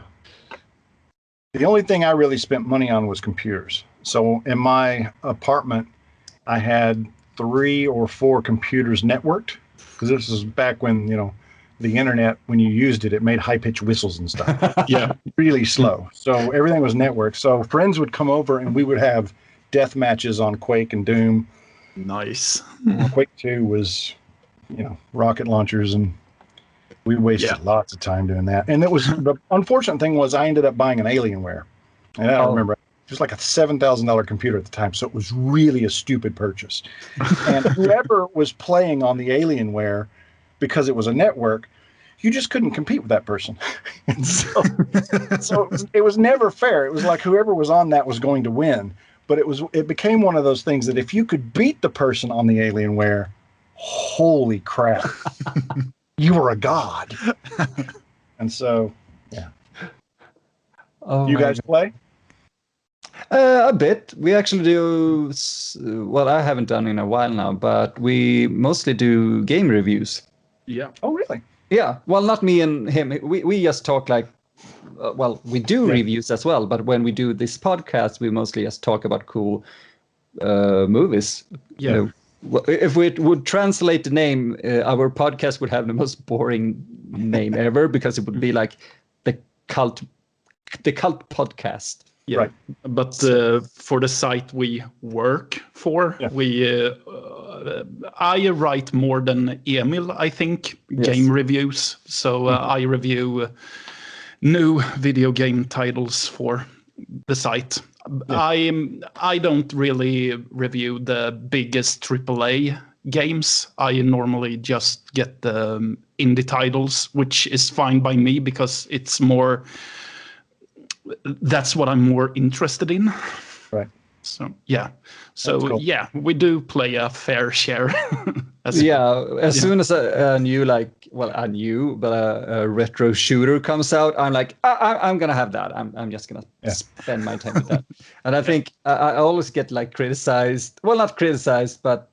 C: The only thing I really spent money on was computers. So in my apartment, I had 3 or 4 computers networked, because this was back when, the internet, when you used it, it made high-pitched whistles and stuff. Really slow. So everything was networked. So friends would come over and we would have death matches on Quake and Doom.
B: Nice.
C: Quake 2 was, rocket launchers, and we wasted lots of time doing that. And the unfortunate thing was I ended up buying an Alienware. And I don't remember. It was like a $7,000 computer at the time, so it was really a stupid purchase. And whoever was playing on the Alienware, because it was a network, you just couldn't compete with that person. And so it was never fair. It was like whoever was on that was going to win. But it became one of those things that if you could beat the person on the Alienware, holy crap, you were a god. And so, yeah.
A: Oh,
C: you guys play?
A: A bit. We actually do. Well, I haven't done in a while now, but we mostly do game reviews.
B: Yeah.
C: Oh, really?
A: Yeah. Well, not me and him. We just talk like. We do reviews as well, but when we do this podcast, we mostly just talk about cool movies.
B: Yeah.
A: If we would translate the name, our podcast would have the most boring name ever, because it would be like the cult podcast.
B: Yeah,
C: right.
B: But for the site we work for, I write more than Emil, I think, game reviews. So I review new video game titles for the site. I don't really review the biggest AAA games. I normally just get the indie titles, which is fine by me because it's more... That's what I'm more interested in.
C: Right.
B: So, yeah. So,
C: cool.
B: Yeah, we do play a fair share.
A: As soon as a retro shooter comes out, I'm like, I'm going to have that. I'm just going to spend my time with that. And I think I always get like criticized. Well, not criticized, but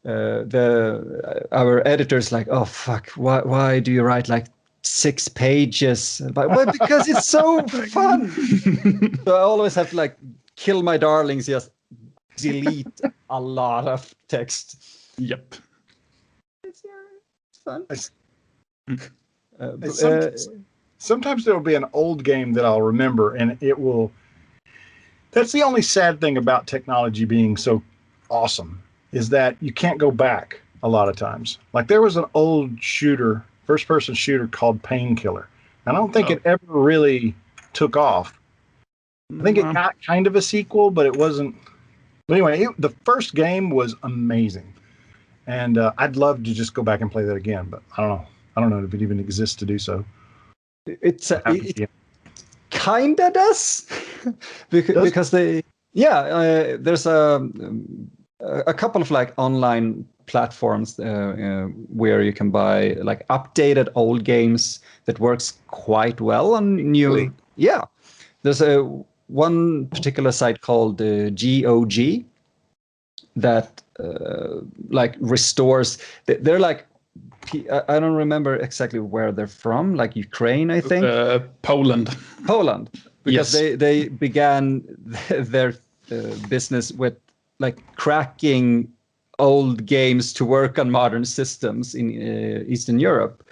A: our editor's like, oh, fuck, why do you write like 6 pages? But well, because it's so fun. So I always have to like kill my darlings, just delete a lot of text.
B: Yep.
A: It's fun.
C: Sometimes there'll be an old game that I'll remember, and it will... That's the only sad thing about technology being so awesome, is that you can't go back a lot of times. Like there was an old shooter, first-person shooter called Painkiller. I don't think it ever really took off. I think it got kind of a sequel, but it wasn't... But anyway, the first game was amazing. And I'd love to just go back and play that again, but I don't know. I don't know if it even exists to do so.
A: It kind of does. because they... Yeah, there's a couple of like online platforms where you can buy like updated old games that works quite well on new.
C: Really?
A: Yeah, there's one particular site called GOG that like restores. They're like, I don't remember exactly where they're from, like Ukraine, I think.
B: Poland.
A: Because
B: yes.
A: they began their business with like cracking old games to work on modern systems in Eastern Europe.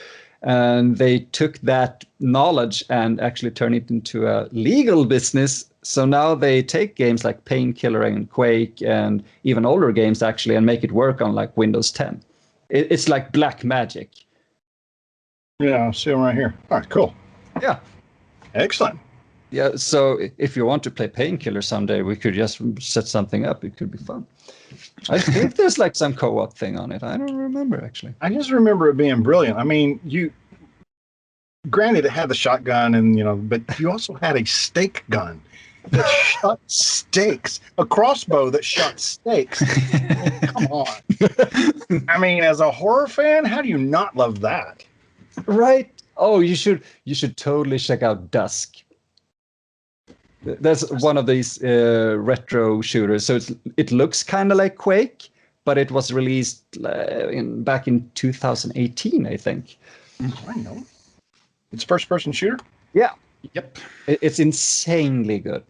A: And they took that knowledge and actually turned it into a legal business. So now they take games like Painkiller and Quake and even older games actually and make it work on like Windows 10. It's like black magic.
C: Yeah, I see them right here. All right, cool.
A: Yeah.
C: Excellent.
A: Yeah, so if you want to play Painkiller someday, we could just set something up. It could be fun. I think there's like some co-op thing on it. I don't remember, actually.
C: I just remember it being brilliant. I mean, granted, it had the shotgun and, but you also had a steak gun that shot steaks, a crossbow that shot steaks. Come on. I mean, as a horror fan, how do you not love that?
A: Right. Oh, you should totally check out Dusk. That's one of these retro shooters. So it looks kind of like Quake, but it was released back in 2018, I think.
C: I know. It's a first-person shooter?
A: Yeah.
B: Yep.
A: It's insanely good.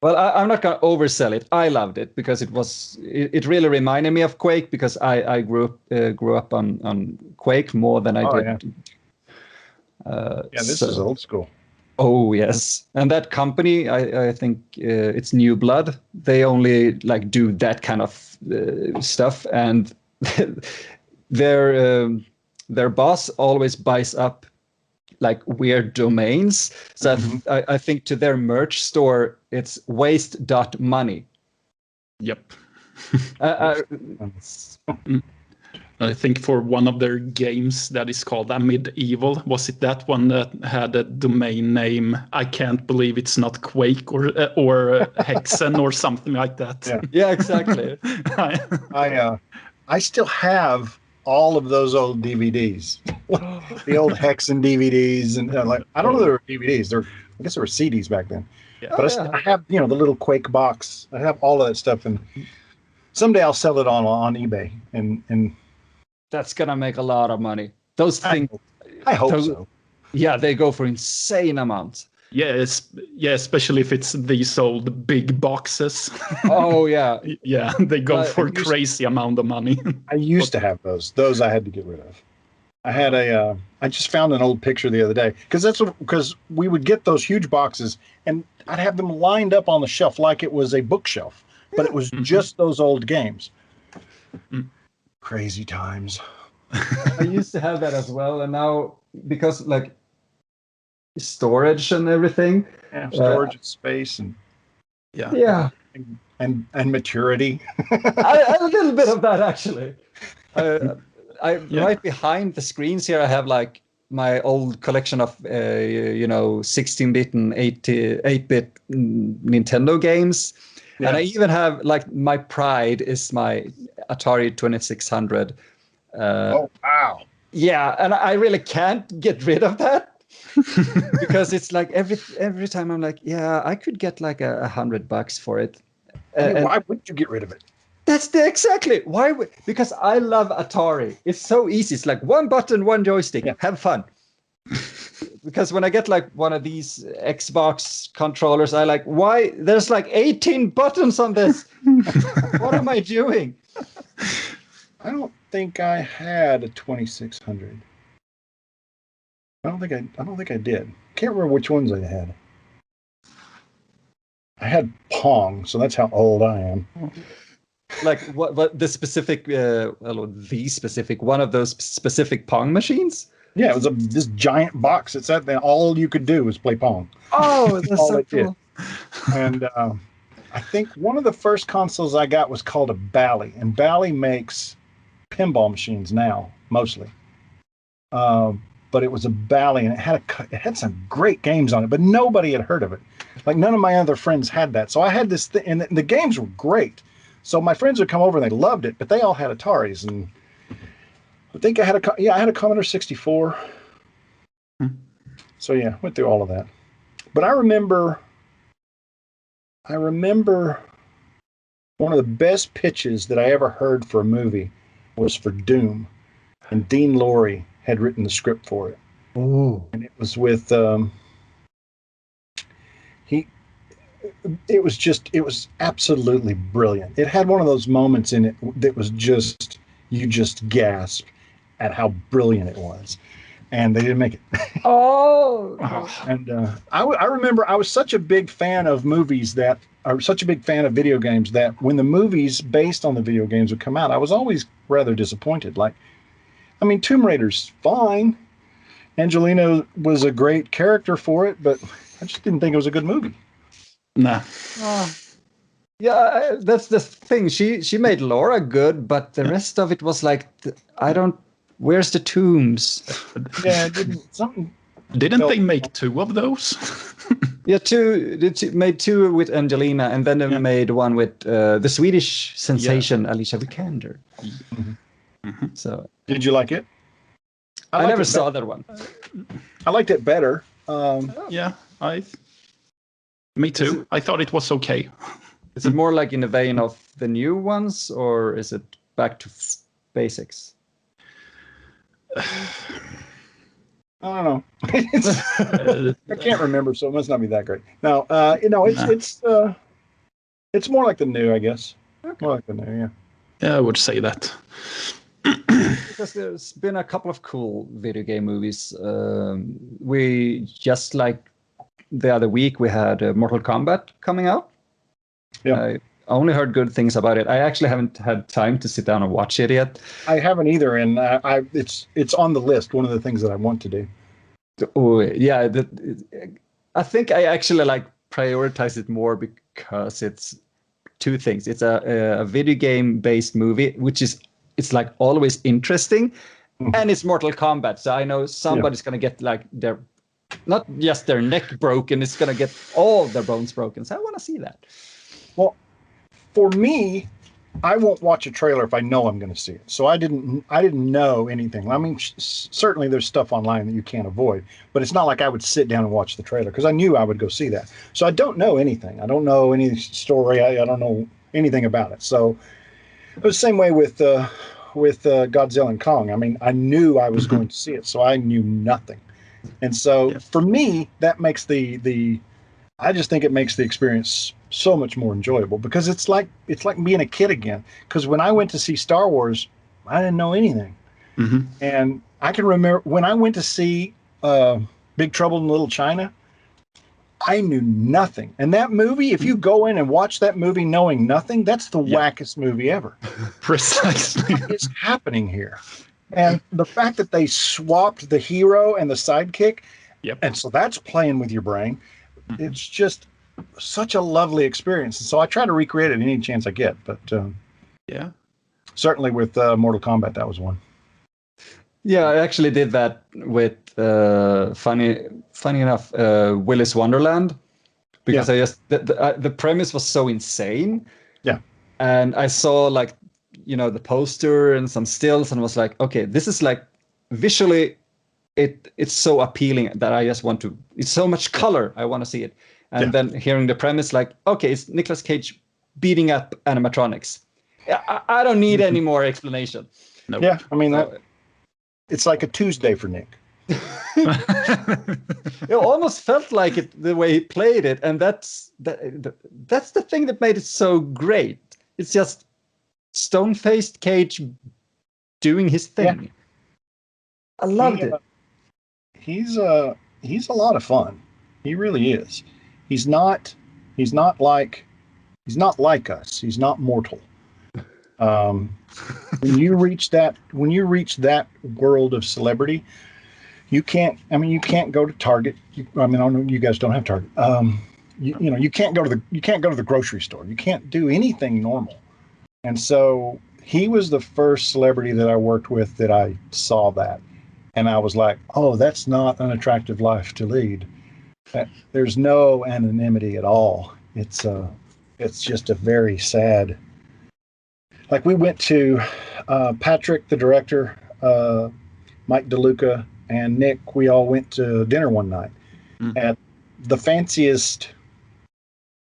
A: Well, I'm not going to oversell it. I loved it because it really reminded me of Quake because I grew up on Quake more than I did.
C: Yeah, this is old school.
A: Oh yes, and that company, I think it's New Blood. They only like do that kind of stuff, and their boss always buys up like weird domains. So I think to their merch store, it's waste.money.
B: Yep. I think for one of their games that is called Medieval, was it that one that had a domain name? I can't believe it's not Quake or Hexen or something like that.
A: Yeah, exactly.
C: I still have all of those old DVDs, the old Hexen DVDs, and I don't know if they were DVDs. I guess they were CDs back then. Yeah. But I have the little Quake box. I have all of that stuff, and someday I'll sell it on eBay and.
A: That's gonna make a lot of money. Those things,
C: I hope so.
A: Yeah, they go for insane amounts.
B: Yeah, especially if it's these old big boxes.
A: Oh yeah,
B: yeah, they go for crazy amount of money.
C: I used to have those. Those I had to get rid of. I had I just found an old picture the other day because we would get those huge boxes and I'd have them lined up on the shelf like it was a bookshelf, but it was just those old games. Crazy times.
A: I used to have that as well, and now because like storage and everything,
C: storage and space and and maturity.
A: A little bit of that actually. Right behind the screens here, I have like my old collection of 16-bit and 8-bit Nintendo games. Yeah. And I even have like my pride is my Atari 2600.
C: Oh wow!
A: Yeah, and I really can't get rid of that because it's like every time I'm like, yeah, I could get like $100 for it.
C: Why would you get rid of it?
A: That's exactly why. Because I love Atari. It's so easy. It's like one button, one joystick. Yeah. Have fun. Because when I get like one of these Xbox controllers, I like, why? There's like 18 buttons on this. What am I doing?
C: I don't think I had a 2600. I don't think I did. Can't remember which ones I had. I had Pong, so that's how old I am.
A: Like what the specific one of those specific Pong machines?
C: Yeah, it was this giant box that sat there. All you could do was play Pong.
A: Oh, that's so cool.
C: And I think one of the first consoles I got was called a Bally, and Bally makes pinball machines now, mostly. But it was a Bally, and it had some great games on it, but nobody had heard of it. Like none of my other friends had that. So I had this thing, and the games were great. So my friends would come over and they loved it, but they all had Ataris, and I think I had a Commodore 64. So yeah, went through all of that. But I remember I remember one of the best pitches that I ever heard for a movie was for Doom, and Dean Lorey had written the script for it.
A: Ooh.
C: And it was with it was absolutely brilliant. It had one of those moments in it that was just, you just gasp at how brilliant it was. And they didn't make it.
A: Oh.
C: And I remember I was such a big fan of movies that, or such a big fan of video games, that when the movies based on the video games would come out, I was always rather disappointed. Like, I mean, Tomb Raider's fine. Angelina was a great character for it, but I just didn't think it was a good movie.
B: Nah.
A: Yeah, that's the thing. She made Laura good, but the rest of it was like, where's the tombs?
C: Yeah,
B: Didn't they make 2 of those?
A: Yeah, made 2 with Angelina, and then they made one with the Swedish sensation Alicia Vikander.
C: Mm-hmm.
B: Mm-hmm.
A: So,
C: did you like it?
A: I never saw that one.
C: I liked it better.
B: Me too. I thought it was okay.
A: Is it more like in the vein of the new ones, or is it back to basics?
C: I don't know. I can't remember, so it must not be that great. No, it's more like the new, I guess. Okay. More like the new, yeah.
B: Yeah, I would say that.
A: Because there's been a couple of cool video game movies. We just like the other week we had Mortal Kombat coming out. Yeah. I only heard good things about it. I actually haven't had time to sit down and watch it yet.
C: I haven't either, and it's on the list. One of the things that I want to do.
A: Oh yeah, I think I actually like prioritize it more because it's 2 things. It's a video game based movie, which is it's like always interesting, and it's Mortal Kombat. So I know somebody's gonna get like not just their neck broken. It's gonna get all their bones broken. So I want to see that.
C: Well, for me, I won't watch a trailer if I know I'm going to see it. So I didn't know anything. I mean, certainly there's stuff online that you can't avoid, but it's not like I would sit down and watch the trailer because I knew I would go see that. So I don't know anything. I don't know any story. I don't know anything about it. So it was the same way with Godzilla and Kong. I mean, I knew I was going to see it, so I knew nothing. And so for me, that makes I just think it makes the experience so much more enjoyable because it's like being a kid again. Because when I went to see Star Wars, I didn't know anything. Mm-hmm. And I can remember when I went to see Big Trouble in Little China, I knew nothing. And that movie, if you go in and watch that movie knowing nothing, that's the wackest movie ever.
B: Precisely.
C: What is happening here? And the fact that they swapped the hero and the sidekick, and so that's playing with your brain. It's just such a lovely experience. And so I try to recreate it any chance I get. But certainly with Mortal Kombat, that was one.
A: Yeah, I actually did that with funny enough, Willy's Wonderland, because I just the premise was so insane. Yeah, and I saw like the poster and some stills, and was like, okay, this is like visually, it's so appealing that I just want to. It's so much color, I want to see it. And then hearing the premise, like, okay, it's Nicolas Cage beating up animatronics. I don't need any more explanation.
C: Nope. Yeah, I mean it's like a Tuesday for Nick.
A: It almost felt like it the way he played it, and that's the thing that made it so great. It's just stone-faced Cage doing his thing. Yeah. I loved it.
C: He's a lot of fun. He really is. He's not like us. He's not mortal. When you reach that world of celebrity, you can't go to Target. I don't know, you guys don't have Target. You can't go to the grocery store. You can't do anything normal. And so he was the first celebrity that I worked with that I saw that. And I was like, oh, that's not an attractive life to lead. There's no anonymity at all. It's just a very sad. Like we went to Patrick, the director, Mike DeLuca, and Nick. We all went to dinner one night at the fanciest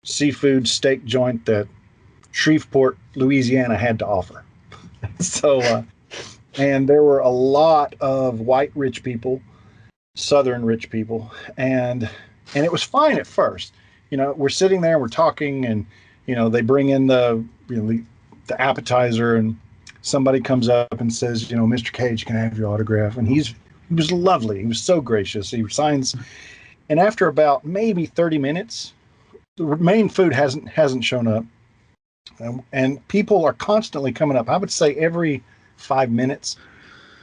C: seafood steak joint that Shreveport, Louisiana had to offer. So, and there were a lot of white rich people, Southern rich people, and it was fine at first. You know, we're sitting there, we're talking, and you know, they bring in the appetizer, and somebody comes up and says, you know, Mr. Cage, can I have your autograph? And he was lovely. He was so gracious. He signs, and after about maybe 30 minutes, the main food hasn't shown up, and people are constantly coming up. I would say every 5 minutes,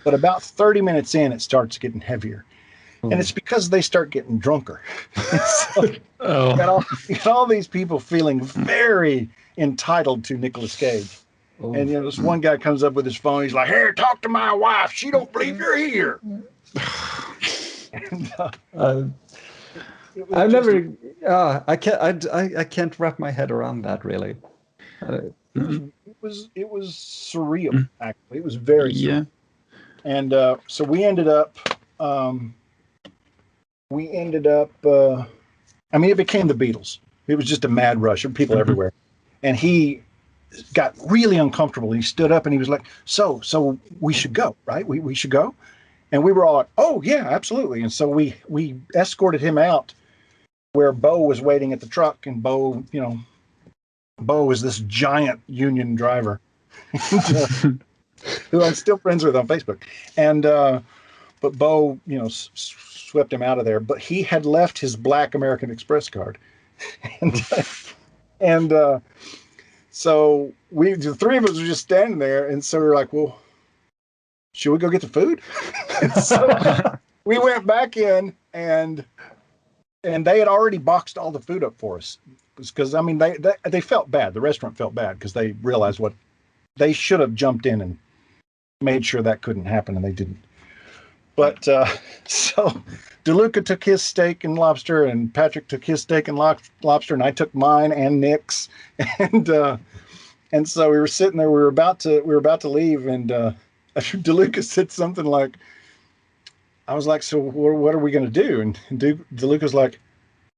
C: but about 30 minutes in, it starts getting heavier. And it's because they start getting drunker. So you got all these people feeling very entitled to Nicolas Cage. Oh. And, you know, this one guy comes up with his phone. He's like, "Here, talk to my wife. She don't believe you're here." And,
A: I've never. I can't wrap my head around that really.
C: It was surreal. Actually, it was very surreal. And so we ended up. I mean, it became the Beatles. It was just a mad rush of people everywhere, and he got really uncomfortable. He stood up and he was like, "So we should go, right? We should go." And we were all like, "Oh yeah, absolutely." And so we escorted him out where Bo was waiting at the truck, and Bo was this giant union driver who I'm still friends with on Facebook. And but Bo, you know, swept him out of there. But he had left his black American Express card, and so the three of us were just standing there, and so we were like, "Well, should we go get the food?" And so we went back in, and they had already boxed all the food up for us, because I mean they felt bad. The restaurant felt bad because they realized what they should have jumped in and made sure that couldn't happen, and they didn't. But so DeLuca took his steak and lobster, and Patrick took his steak and lobster, and I took mine and Nick's, and so we were sitting there. We were about to leave, and DeLuca said something like, I was like, "So what are we going to do?" And DeLuca's like,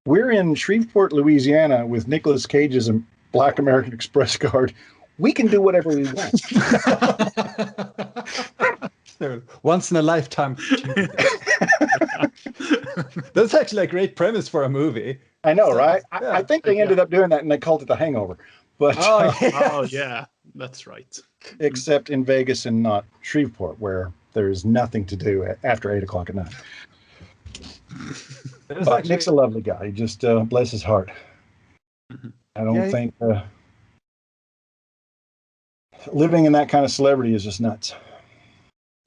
C: "We're in Shreveport, Louisiana, with Nicolas Cage's Black American Express card. We can do whatever we want."
A: Once in a lifetime. That's actually a great premise for a movie.
C: I know, right? Yeah. I think they ended up doing that, and they called it The Hangover. But
B: oh yeah, that's right.
C: Except in Vegas and not Shreveport, where there is nothing to do after 8 o'clock at night. But Nick's a lovely guy. He just bless his heart. I don't think living in that kind of celebrity is just nuts.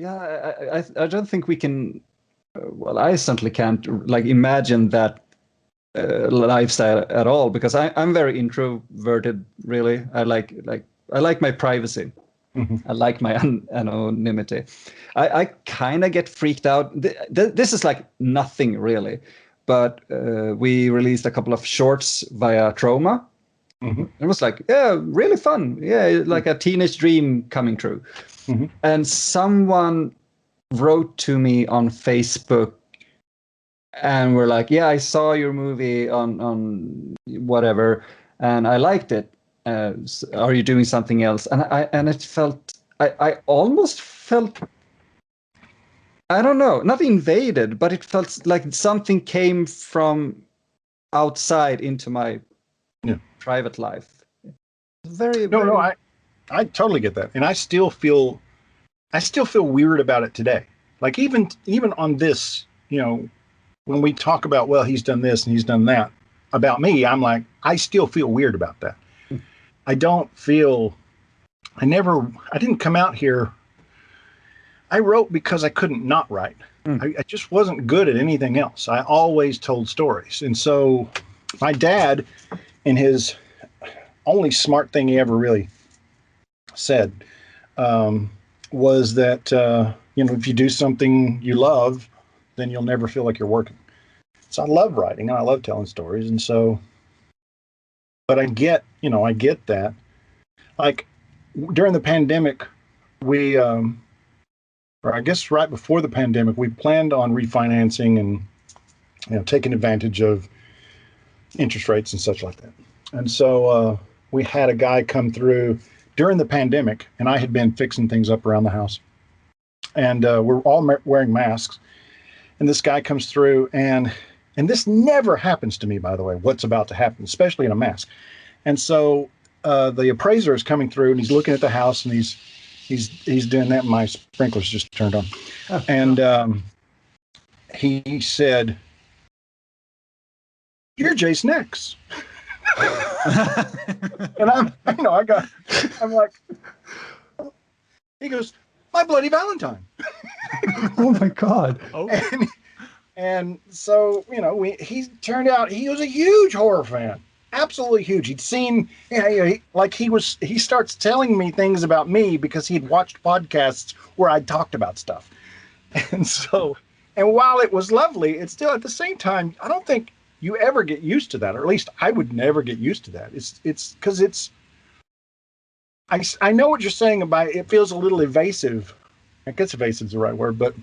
A: Yeah, I don't think we can. Well, I certainly can't imagine that lifestyle at all, because I'm very introverted. Really, I like my privacy. I like my anonymity. I kind of get freaked out. This is like nothing really, but we released a couple of shorts via Trauma. It was like, yeah, really fun. Yeah, like a teenage dream coming true. And someone wrote to me on Facebook and were like, "Yeah, I saw your movie on whatever, and I liked it. Are you doing something else?" And it felt, I almost felt, I don't know, not invaded, but it felt like something came from outside into my private life. Very
C: no, I totally get that, and I still feel weird about it today. Like even on this, you know, when we talk about, well, he's done this and he's done that about me, I'm like, I still feel weird about that. I didn't come out here. I wrote because I couldn't not write. I just wasn't good at anything else. I always told stories. And so my dad, in his only smart thing he ever really said, was that, if you do something you love, then you'll never feel like you're working. So I love writing and I love telling stories. And so, but I get that. Like during the pandemic, we, or I guess right before the pandemic, we planned on refinancing and, taking advantage of interest rates and such like that. And so we had a guy come through during the pandemic, and I had been fixing things up around the house. And we're all wearing masks. And this guy comes through, and this never happens to me, by the way, what's about to happen, especially in a mask. And so the appraiser is coming through, and he's looking at the house, and he's doing that. My sprinklers just turned on. Oh, and he said, "You're Jason X." And I'm like, he goes, "My Bloody Valentine."
A: Oh my God.
B: Oh.
C: And so, he turned out, he was a huge horror fan. Absolutely huge. He'd seen, he starts telling me things about me because he'd watched podcasts where I'd talked about stuff. And so, and while it was lovely, it's still at the same time, I don't think you ever get used to that, or at least I would never get used to that. It's because I know what you're saying about it. It feels a little evasive. I guess evasive is the right word, but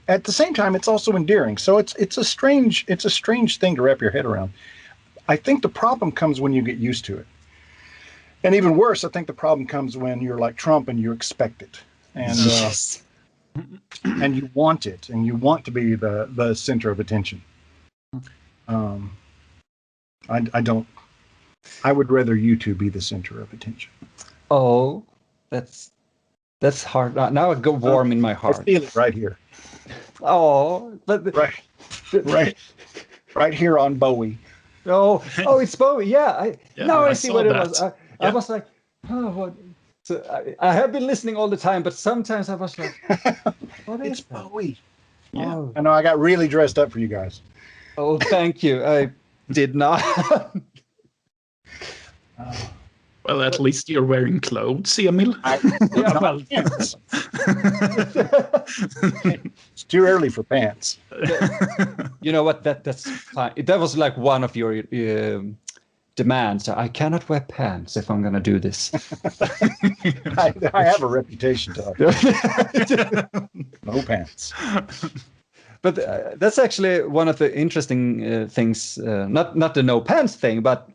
C: at the same time, it's also endearing. So it's a strange thing to wrap your head around. I think the problem comes when you get used to it. And even worse, I think the problem comes when you're like Trump and you expect it. And
A: yes.
C: And you want it, and you want to be the center of attention. I don't. I would rather you two be the center of attention.
A: Oh, that's hard. Now I go warm in my heart.
C: I feel it right here.
A: Oh, but
C: right here on Bowie.
A: Oh, it's Bowie. Yeah. Now I see what it was. I was like, oh, what? So I have been listening all the time, but sometimes I was like, what is
C: it's
A: that?
C: Bowie.
A: Yeah. Oh.
C: I know. I got really dressed up for you guys.
A: Oh, thank you. I did not.
B: Well, at least you're wearing clothes, Emil.
C: Well, it's too early for pants.
A: You know what? That's fine. That was like one of your demands. I cannot wear pants if I'm going to do this.
C: I have a reputation, Todd. No pants.
A: But that's actually one of the interesting things. Not the no pants thing, but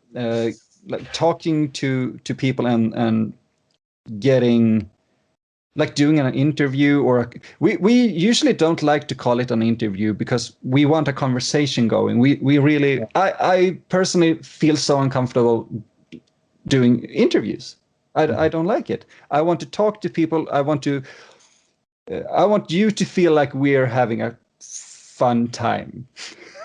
A: like talking to people and getting, like doing an interview, or we usually don't like to call it an interview because we want a conversation going. We really, yeah. I personally feel so uncomfortable doing interviews. I don't like it. I want to talk to people. I want you to feel like we're having a fun time.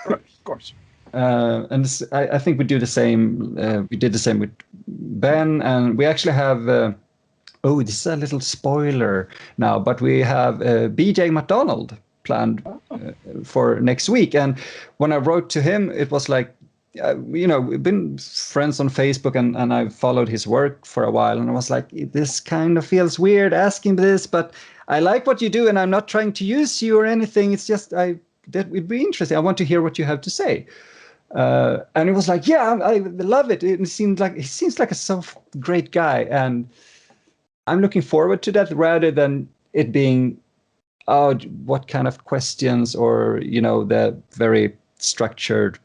C: Right, of course.
A: And I think we do the same. We did the same with Ben, and we actually have. This is a little spoiler now, but we have BJ McDonald planned for next week. And when I wrote to him, it was like, we've been friends on Facebook, and I've followed his work for a while, and I was like, this kind of feels weird asking this, but I like what you do, and I'm not trying to use you or anything. It's just that would be interesting. I want to hear what you have to say. And it was like, yeah, I love it. He seems like a so great guy, and I'm looking forward to that rather than it being, what kind of questions, or the very structured.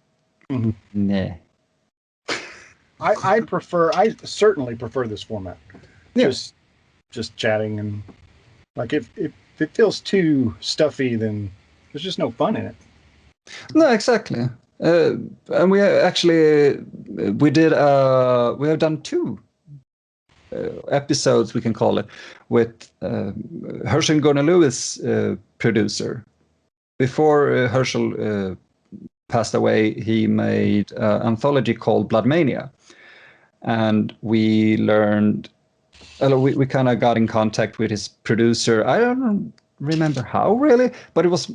C: Mm-hmm.
A: Nah.
C: I certainly prefer this format.
A: Yeah.
C: Just chatting, and like if it feels too stuffy, then there's just no fun in it.
A: No, exactly. And we actually we have done 2 episodes, we can call it, with Herschel Gordon Lewis, producer. Before Herschel passed away, he made an anthology called Blood Mania, and we learned. We kind of got in contact with his producer. I don't remember how really, but it was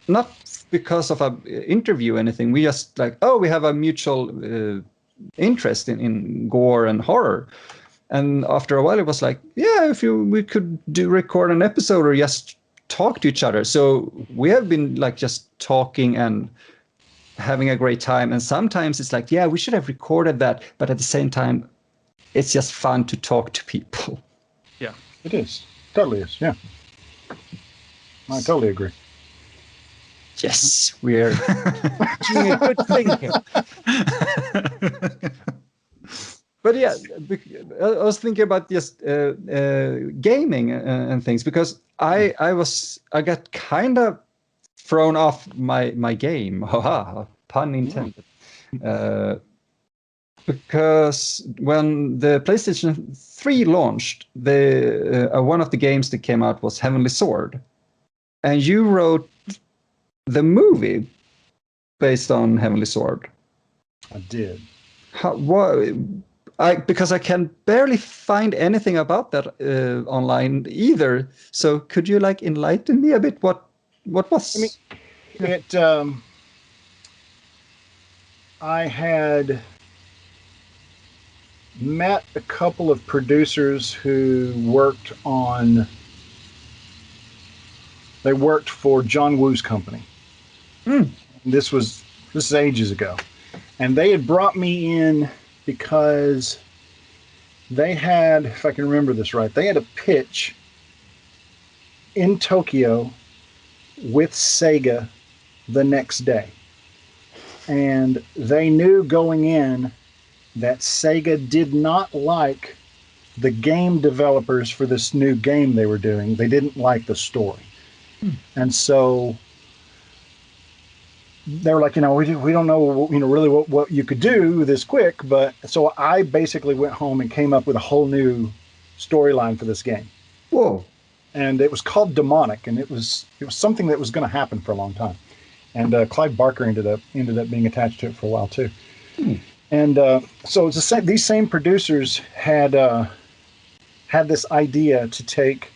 A: not because of an interview or anything. We just we have a mutual interest in gore and horror. And after a while, it was like, yeah, we could record an episode or just talk to each other. So we have been just talking and having a great time. And sometimes it's like, yeah, we should have recorded that. But at the same time, it's just fun to talk to people.
B: Yeah,
C: it is. Totally is. Yeah. I totally agree.
A: Yes, we're doing a good thing here. But yeah, I was thinking about just gaming and things, because I got kind of thrown off my game. Haha, pun intended. Because when the PlayStation 3 launched, one of the games that came out was Heavenly Sword, and you wrote the movie based on Heavenly Sword.
C: I did.
A: Because I can barely find anything about that online either. So could you like enlighten me a bit? What was?
C: I mean, I had met a couple of producers who worked for John Woo's company. This is ages ago, and they had brought me in because they had, if I can remember this right, they had a pitch in Tokyo with Sega the next day, and they knew going in that Sega did not like the game developers for this new game they were doing. They didn't like the story. And so they were like, we don't know, really what you could do this quick. But so I basically went home and came up with a whole new storyline for this game.
A: Whoa.
C: And it was called Demonic, and it was something that was going to happen for a long time. And Clive Barker ended up being attached to it for a while too. And so it's these same producers had this idea to take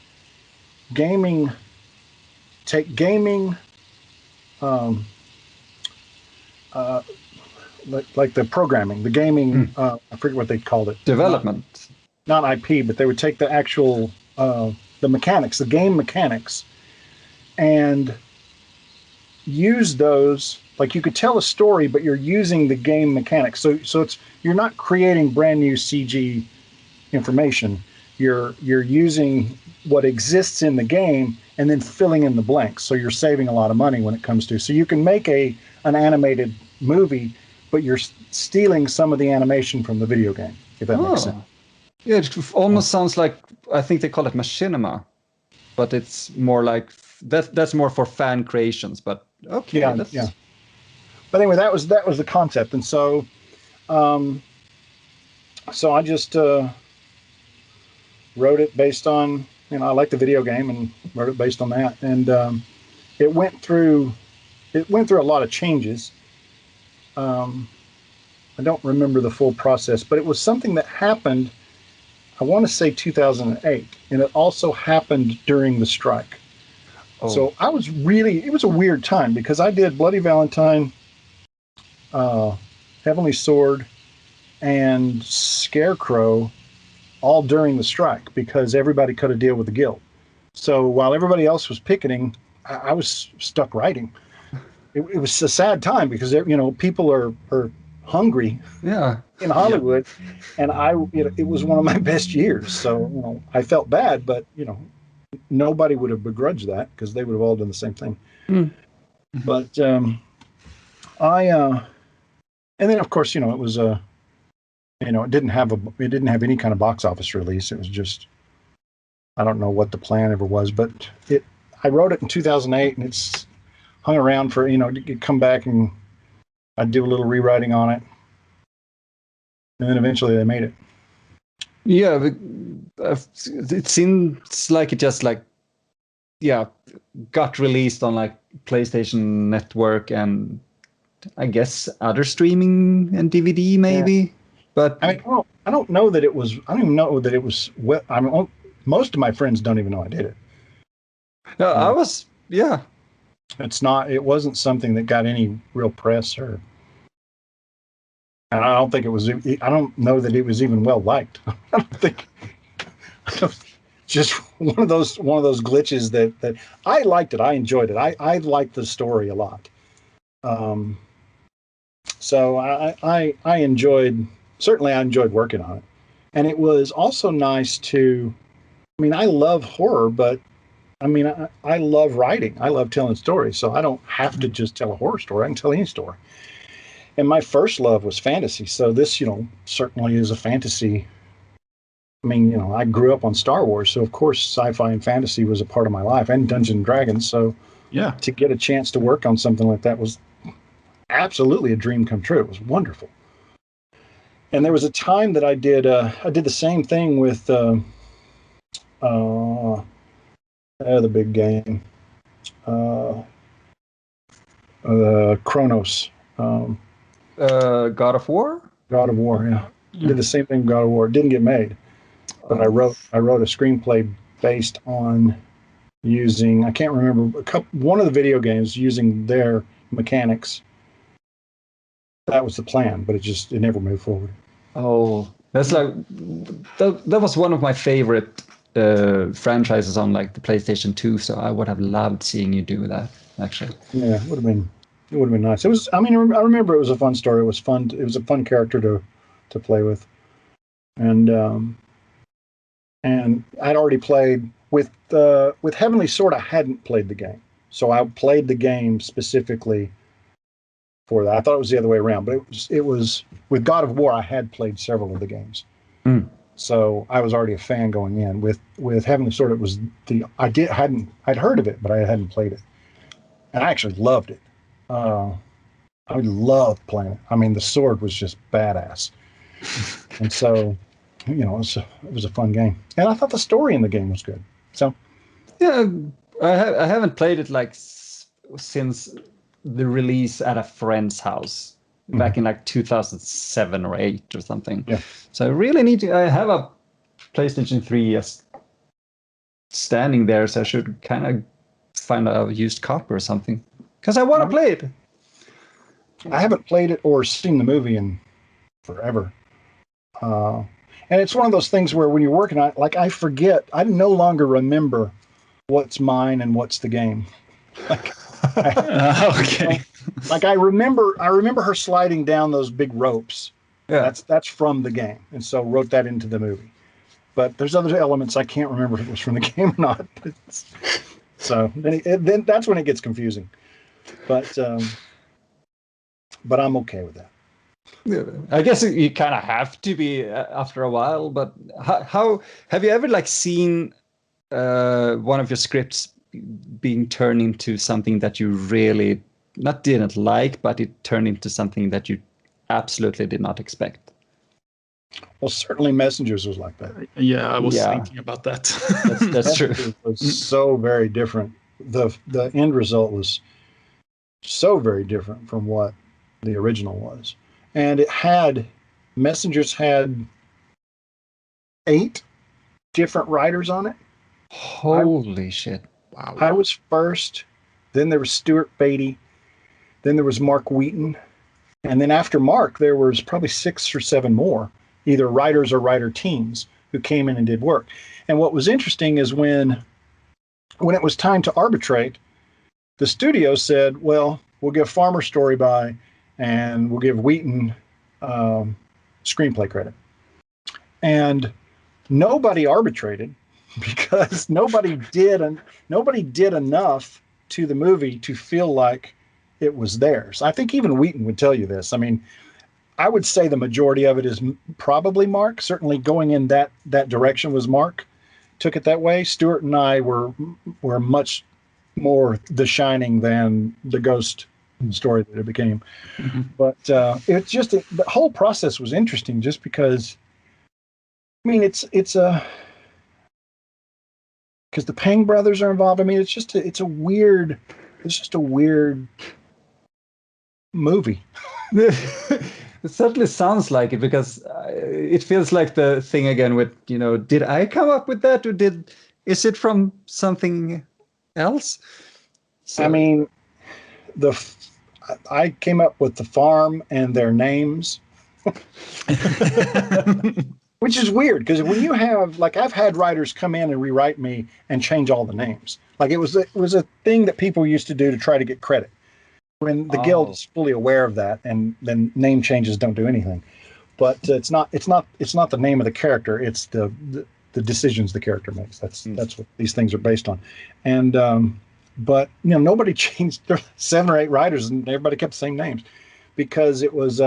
C: gaming, like the programming, the gaming. I forget what they called it.
A: Development.
C: Not IP, but they would take the actual the mechanics, the game mechanics, and use those. Like you could tell a story, but you're using the game mechanics. So you're not creating brand new CG information. You're using what exists in the game and then filling in the blanks. So you're saving a lot of money when it comes to. So you can make an animated movie, but you're stealing some of the animation from the video game, if that makes sense.
A: Yeah, it almost sounds like, I think they call it machinima, but it's more like that's more for fan creations. But okay,
C: yeah. But anyway, that was the concept, and so I just wrote it based on, I like the video game and wrote it based on that, and it went through a lot of changes. I don't remember the full process, but it was something that happened, I want to say 2008, and it also happened during the strike. So it was a weird time because I did Bloody Valentine, Heavenly Sword, and Scarecrow all during the strike because everybody cut a deal with the guild. So while everybody else was picketing, I was stuck writing. It was a sad time because people are hungry in Hollywood, and it was one of my best years. So I felt bad, but nobody would have begrudged that because they would have all done the same thing. But and then of course it was it didn't have any kind of box office release. It was just, I don't know what the plan ever was, but I wrote it in 2008, and it's hung around for to come back, and I'd do a little rewriting on it, and then eventually they made it.
A: Yeah, it seems like it just got released on like PlayStation Network and I guess other streaming and DVD maybe. Yeah. But
C: I don't know that it was. I don't even know that it was. Most of my friends don't even know I did it.
A: No, I was. Yeah.
C: It wasn't something that got any real press and I don't think it was. I don't know that it was even well liked. I don't think. Just one of those glitches that I liked it. I enjoyed it. I liked the story a lot. So I enjoyed working on it, and it was also nice to. I love horror, but I love writing. I love telling stories, so I don't have to just tell a horror story. I can tell any story. And my first love was fantasy. So this, certainly is a fantasy. I mean, I grew up on Star Wars, so of course sci-fi and fantasy was a part of my life, and Dungeons and Dragons. So
B: yeah,
C: to get a chance to work on something like that was absolutely a dream come true. It was wonderful. And there was a time that I did the same thing with the big game, Chronos.
A: God of War?
C: God of War, yeah. Did the same thing with God of War. It didn't get made. But I wrote a screenplay based on using, I can't remember, one of the video games using their mechanics. That was the plan, but it never moved forward.
A: Oh, that's like, that was one of my favorite franchises on like the PlayStation 2, so I would have loved seeing you do that, actually.
C: Yeah, it would have been nice. It was, I remember it was a fun story. It was fun. It was a fun character to play with. And I'd already played with Heavenly Sword. I hadn't played the game, so I played the game specifically for that. I thought it was the other way around, but it was with God of War. I had played several of the games, so I was already a fan going in. With Heavenly Sword, it was I'd heard of it, but I hadn't played it, and I actually loved it. I loved playing it. I mean, the sword was just badass, and so. It was a fun game, and I thought the story in the game was good. So,
A: yeah, I haven't played it like since the release at a friend's house back in like 2007 or 8 or something.
C: Yeah.
A: So I really need to. I have a PlayStation 3 standing there, so I should kind of find a used copy or something because I want to play it.
C: I haven't played it or seen the movie in forever. And it's one of those things where when you're working on it, like I forget, I no longer remember what's mine and what's the game. Like,
B: okay.
C: Like I remember her sliding down those big ropes.
A: Yeah.
C: That's from the game. And so wrote that into the movie. But there's other elements I can't remember if it was from the game or not. So then that's when it gets confusing. But I'm okay with that.
A: Yeah, I guess you kind of have to be after a while. But how have you ever like seen one of your scripts being turned into something that you really didn't like, but it turned into something that you absolutely did not expect?
C: Well, certainly Messengers was like that.
B: Yeah, I was thinking about that.
A: That's true.
C: It was so very different. The end result was so very different from what the original was. And Messengers had 8 different writers on it.
A: Holy shit.
B: Wow.
C: I was first, then there was Stuart Beatty, then there was Mark Wheaton, and then after Mark, there was probably 6 or 7 more, either writers or writer teams who came in and did work. And what was interesting is when it was time to arbitrate, the studio said, well, we'll give Farmer story by, and we'll give Wheaton screenplay credit. And nobody arbitrated because nobody did enough to the movie to feel like it was theirs. I think even Wheaton would tell you this. I mean, I would say the majority of it is probably Mark. Certainly going in that direction was Mark. Took it that way. Stuart and I were much more The Shining than the Ghost story that it became. Mm-hmm. But it's just the whole process was interesting just because, I mean, it's because the Pang brothers are involved. I mean, it's just a weird movie.
A: It certainly sounds like it because it feels like the thing again with, did I come up with that or is it from something else? So,
C: I mean, I came up with the farm and their names, which is weird because when you have, like, I've had writers come in and rewrite me and change all the names. Like it was a thing that people used to do to try to get credit. When the guild is fully aware of that, and then name changes don't do anything. But it's not the name of the character. It's the decisions the character makes. That's what these things are based on. And but nobody changed. There were 7 or 8 writers, and everybody kept the same names. because it was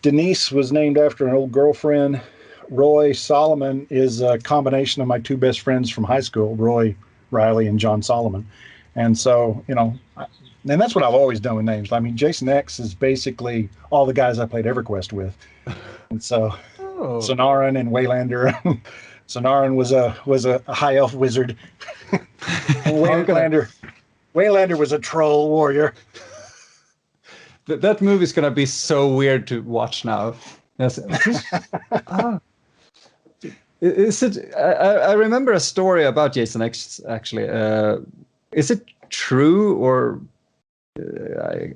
C: Denise was named after an old girlfriend. Roy Solomon is a combination of my two best friends from high school, Roy Riley and John Solomon. And so, and that's what I've always done with names. I mean, Jason X is basically all the guys I played EverQuest with. And so Sonaran and Waylander. Sonaran was a high elf wizard. And Waylander was a troll warrior.
A: That movie's gonna be so weird to watch now. Yes. Is it? I remember a story about Jason X. Actually, is it true, or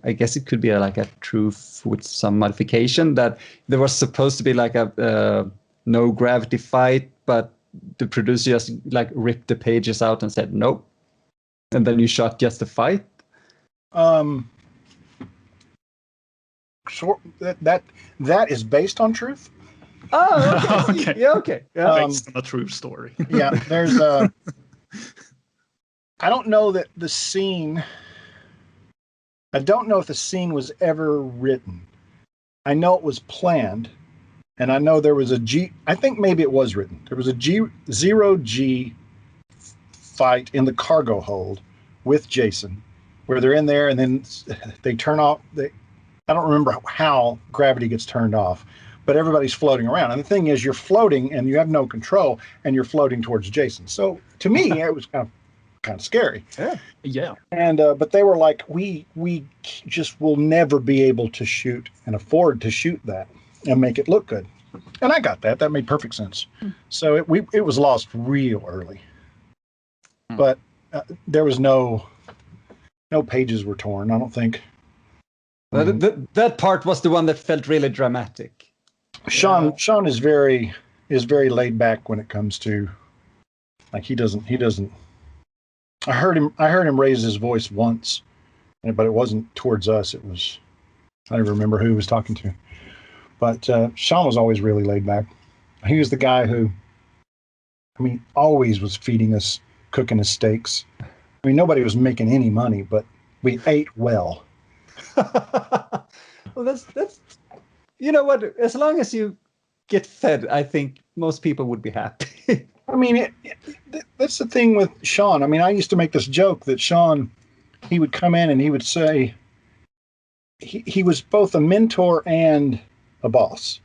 A: I guess it could be like a truth with some modification, that there was supposed to be like a no gravity fight, but the producer just like ripped the pages out and said nope, and then you shot just the fight.
C: Sure, that is based on truth.
A: Oh, okay.
B: Okay.
A: Yeah, okay. Yeah.
B: Based on a true story.
C: Yeah, there's I don't know that the scene. I don't know if the scene was ever written. I know it was planned, and I know there was a G. I think maybe it was written. There was a zero G fight in the cargo hold with Jason, where they're in there and then they turn off. I don't remember how gravity gets turned off, but everybody's floating around. And the thing is, you're floating and you have no control, and you're floating towards Jason. So to me, it was kind of scary.
B: Yeah.
C: And but they were like, we just will never be able to shoot and afford to shoot that and make it look good. And I got that. That made perfect sense. So it was lost real early. But there was no pages were torn, I don't think.
A: That part was the one that felt really dramatic.
C: Sean is very laid back when it comes to, like, he doesn't. I heard him raise his voice once, but it wasn't towards us. It was, I don't remember who he was talking to. But Sean was always really laid back. He was the guy who, always was feeding us, cooking us steaks. Nobody was making any money, but we ate well.
A: Well, that's you know what? As long as you get fed, I think most people would be happy.
C: That's the thing with Sean. I used to make this joke that Sean, he would come in and he would say he was both a mentor and a boss.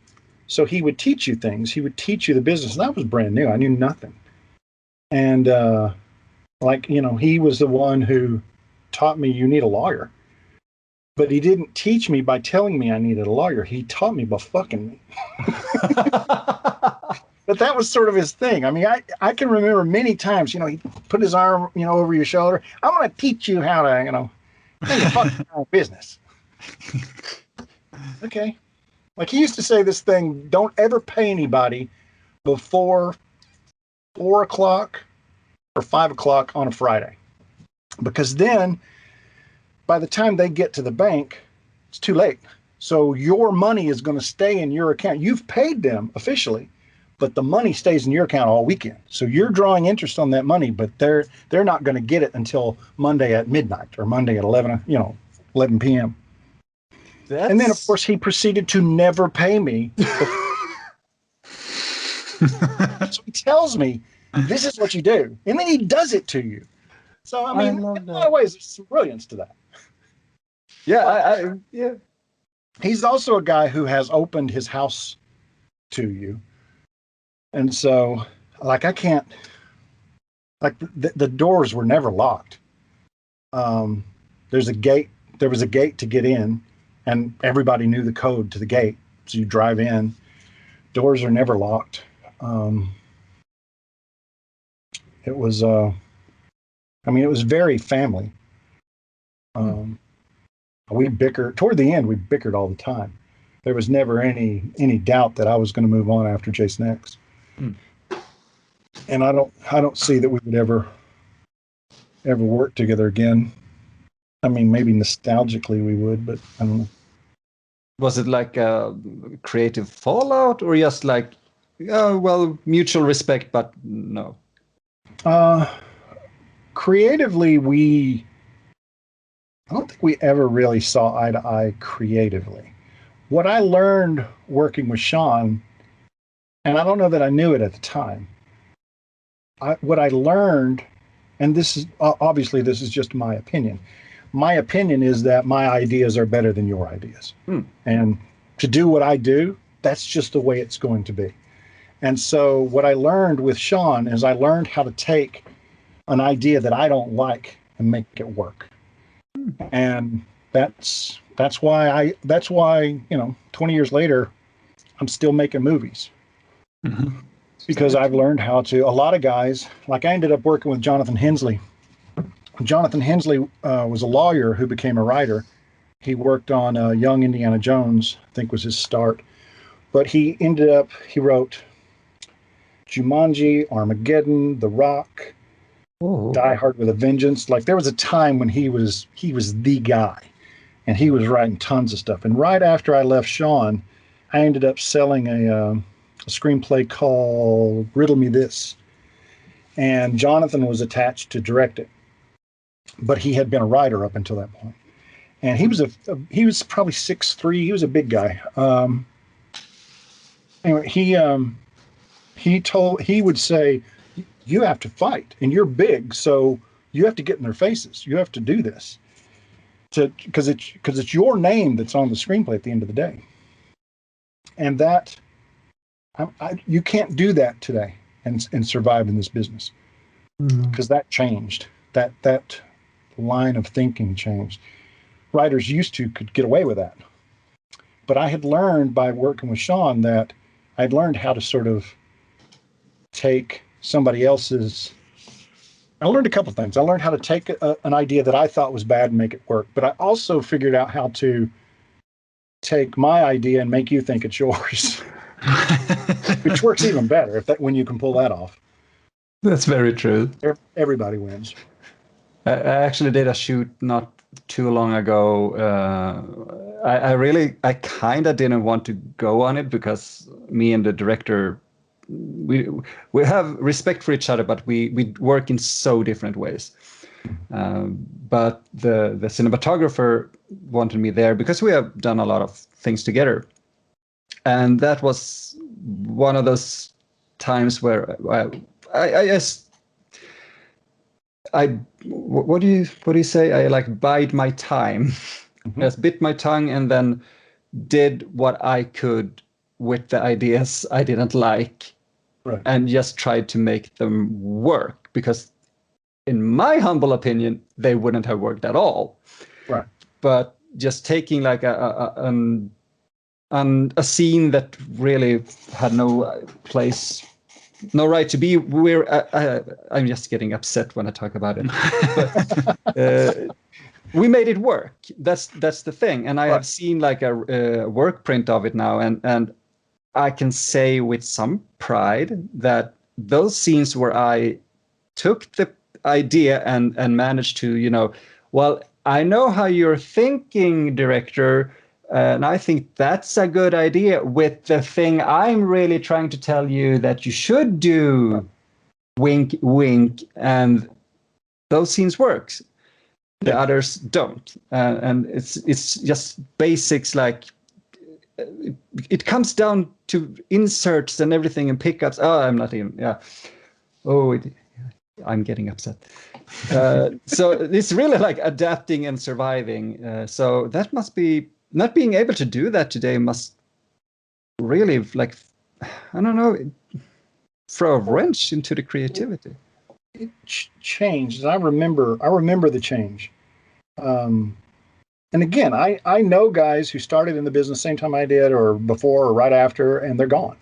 C: So he would teach you things. He would teach you the business. And that was brand new. I knew nothing. And he was the one who taught me you need a lawyer. But he didn't teach me by telling me I needed a lawyer. He taught me by fucking me. But that was sort of his thing. I can remember many times, he put his arm, over your shoulder. I'm going to teach you how to, think of fucking your own business. Okay. Like, he used to say this thing, don't ever pay anybody before 4 o'clock or 5 o'clock on a Friday. Because then, by the time they get to the bank, it's too late. So your money is going to stay in your account. You've paid them officially, but the money stays in your account all weekend. So you're drawing interest on that money, but they're not going to get it until Monday at midnight or Monday at 11 p.m. And then, of course, he proceeded to never pay me. So he tells me, this is what you do. And then he does it to you. So, in a lot of ways, there's some brilliance to that.
A: Yeah, yeah.
C: He's also a guy who has opened his house to you. And so, like, I can't, like, the doors were never locked. There's a gate. There was a gate to get in, and everybody knew the code to the gate. So you drive in. Doors are never locked. It was, it was very family. We bickered toward the end. We bickered all the time. There was never any doubt that I was going to move on after Jason X. And I don't see that we would ever work together again. Maybe nostalgically we would, but I don't know.
A: Was it like a creative fallout, or just like, mutual respect, but no?
C: Creatively, we I don't think we ever really saw eye to eye creatively. What I learned working with Sean, and I don't know that I knew it at the time, what I learned, and this is obviously this is just my opinion. My opinion is that my ideas are better than your ideas. And to do what I do, that's just the way it's going to be. And so what I learned with Sean is I learned how to take an idea that I don't like and make it work. And that's why 20 years later, I'm still making movies. Because I've learned how to. A lot of guys, like I ended up working with Jonathan Hensley. Jonathan Hensley was a lawyer who became a writer. He worked on Young Indiana Jones, I think was his start. But he wrote Jumanji, Armageddon, The Rock, Die Hard with a Vengeance. Like there was a time when he was the guy, and he was writing tons of stuff. And right after I left Sean, I ended up selling a screenplay called Riddle Me This. And Jonathan was attached to direct it, but he had been a writer up until that point. And he was probably 6'3". He was a big guy. Anyway, he would say, you have to fight, and you're big, so you have to get in their faces. You have to do this because it's your name that's on the screenplay at the end of the day. And that you can't do that today and survive in this business, because that changed. That line of thinking changed. Writers could get away with that, but I had learned by working with Sean that I'd learned how to sort of take somebody else's. I learned a couple of things. I learned how to take an idea that I thought was bad and make it work, but I also figured out how to take my idea and make you think it's yours. Which works even better when you can pull that off.
A: That's very true.
C: Everybody wins.
A: I actually did a shoot not too long ago. I kind of didn't want to go on it because me and the director, we have respect for each other, but we work in so different ways. But the cinematographer wanted me there because we have done a lot of things together. And that was one of those times where what do you say? I like bide my time. Just bit my tongue and then did what I could with the ideas I didn't like, and just tried to make them work, because in my humble opinion, they wouldn't have worked at all.
C: Right.
A: But just taking like a scene that really had no place, no right to be. I'm just getting upset when I talk about it. But, we made it work. That's the thing. And I have seen like a work print of it now, and I can say with some pride that those scenes where I took the idea and managed to, well, I know how you're thinking, director, and I think that's a good idea with the thing I'm really trying to tell you that you should do. Wink, wink. And those scenes works. The others don't. And it's just basics, like it comes down to inserts and everything and pickups. Oh, I'm not even, yeah. Oh, I'm getting upset. So it's really like adapting and surviving. So that must be, not being able to do that today must really, like, I don't know, throw a wrench into the creativity.
C: It changed. I remember the change. And again, I know guys who started in the business same time I did, or before, or right after, and they're gone.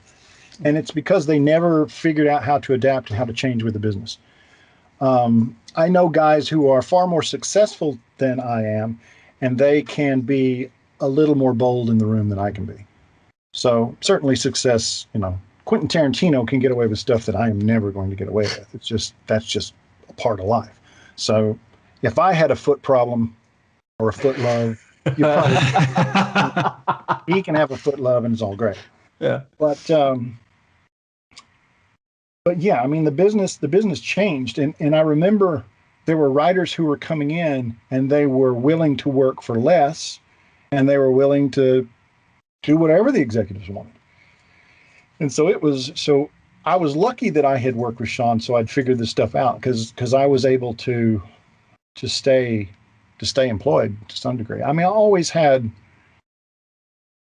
C: And it's because they never figured out how to adapt and how to change with the business. I know guys who are far more successful than I am, and they can be a little more bold in the room than I can be. So certainly success, Quentin Tarantino can get away with stuff that I am never going to get away with. That's just a part of life. So if I had a foot problem or a foot love, you probably he can have a foot love and it's all great.
A: Yeah.
C: But yeah, I mean the business changed, and I remember there were writers who were coming in and they were willing to work for less, and they were willing to do whatever the executives wanted. And so I was lucky that I had worked with Sean, so I'd figured this stuff out because I was able to stay employed to some degree. I mean, I always had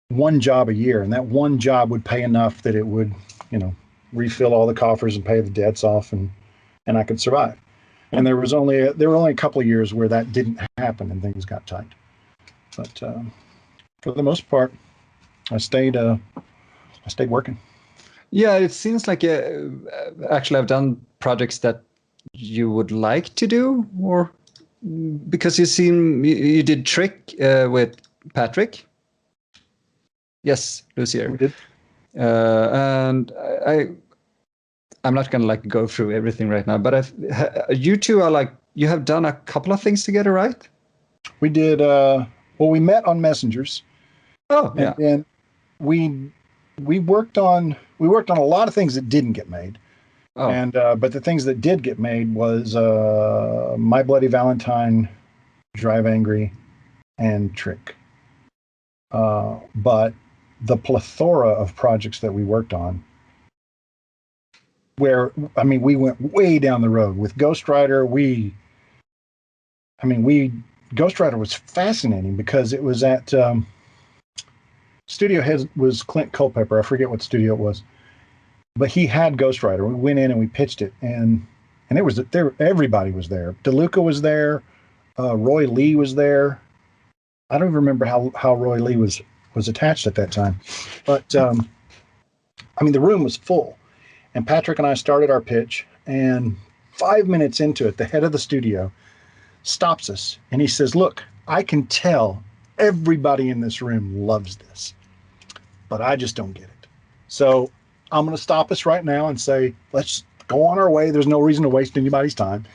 C: one job a year, and that one job would pay enough that it would, refill all the coffers and pay the debts off, and I could survive. And there were only a couple of years where that didn't happen and things got tight. But for the most part, I stayed working.
A: Yeah, it seems like actually I've done projects that you would like to do, or because you did Trick with Patrick. Yes, Lucia.
C: We did.
A: And I'm not gonna go through everything right now, but you two are you have done a couple of things together, right?
C: We did. We met on Messengers.
A: Oh, yeah.
C: And we worked on a lot of things that didn't get made.
A: Oh.
C: And but the things that did get made was My Bloody Valentine, Drive Angry, and Trick. But the plethora of projects that we worked on, where, I mean, we went way down the road with Ghostwriter. Ghostwriter was fascinating because it was at studio head was Clint Culpepper. I forget what studio it was, but he had Ghostwriter. We went in and we pitched it, and it was there. Everybody was there. DeLuca was there. Roy Lee was there. I don't even remember how Roy Lee was attached at that time, but the room was full, and Patrick and I started our pitch, and 5 minutes into it, the head of the studio stops us and he says, "Look, I can tell everybody in this room loves this, but I just don't get it. So I'm going to stop us right now and say, let's go on our way. There's no reason to waste anybody's time."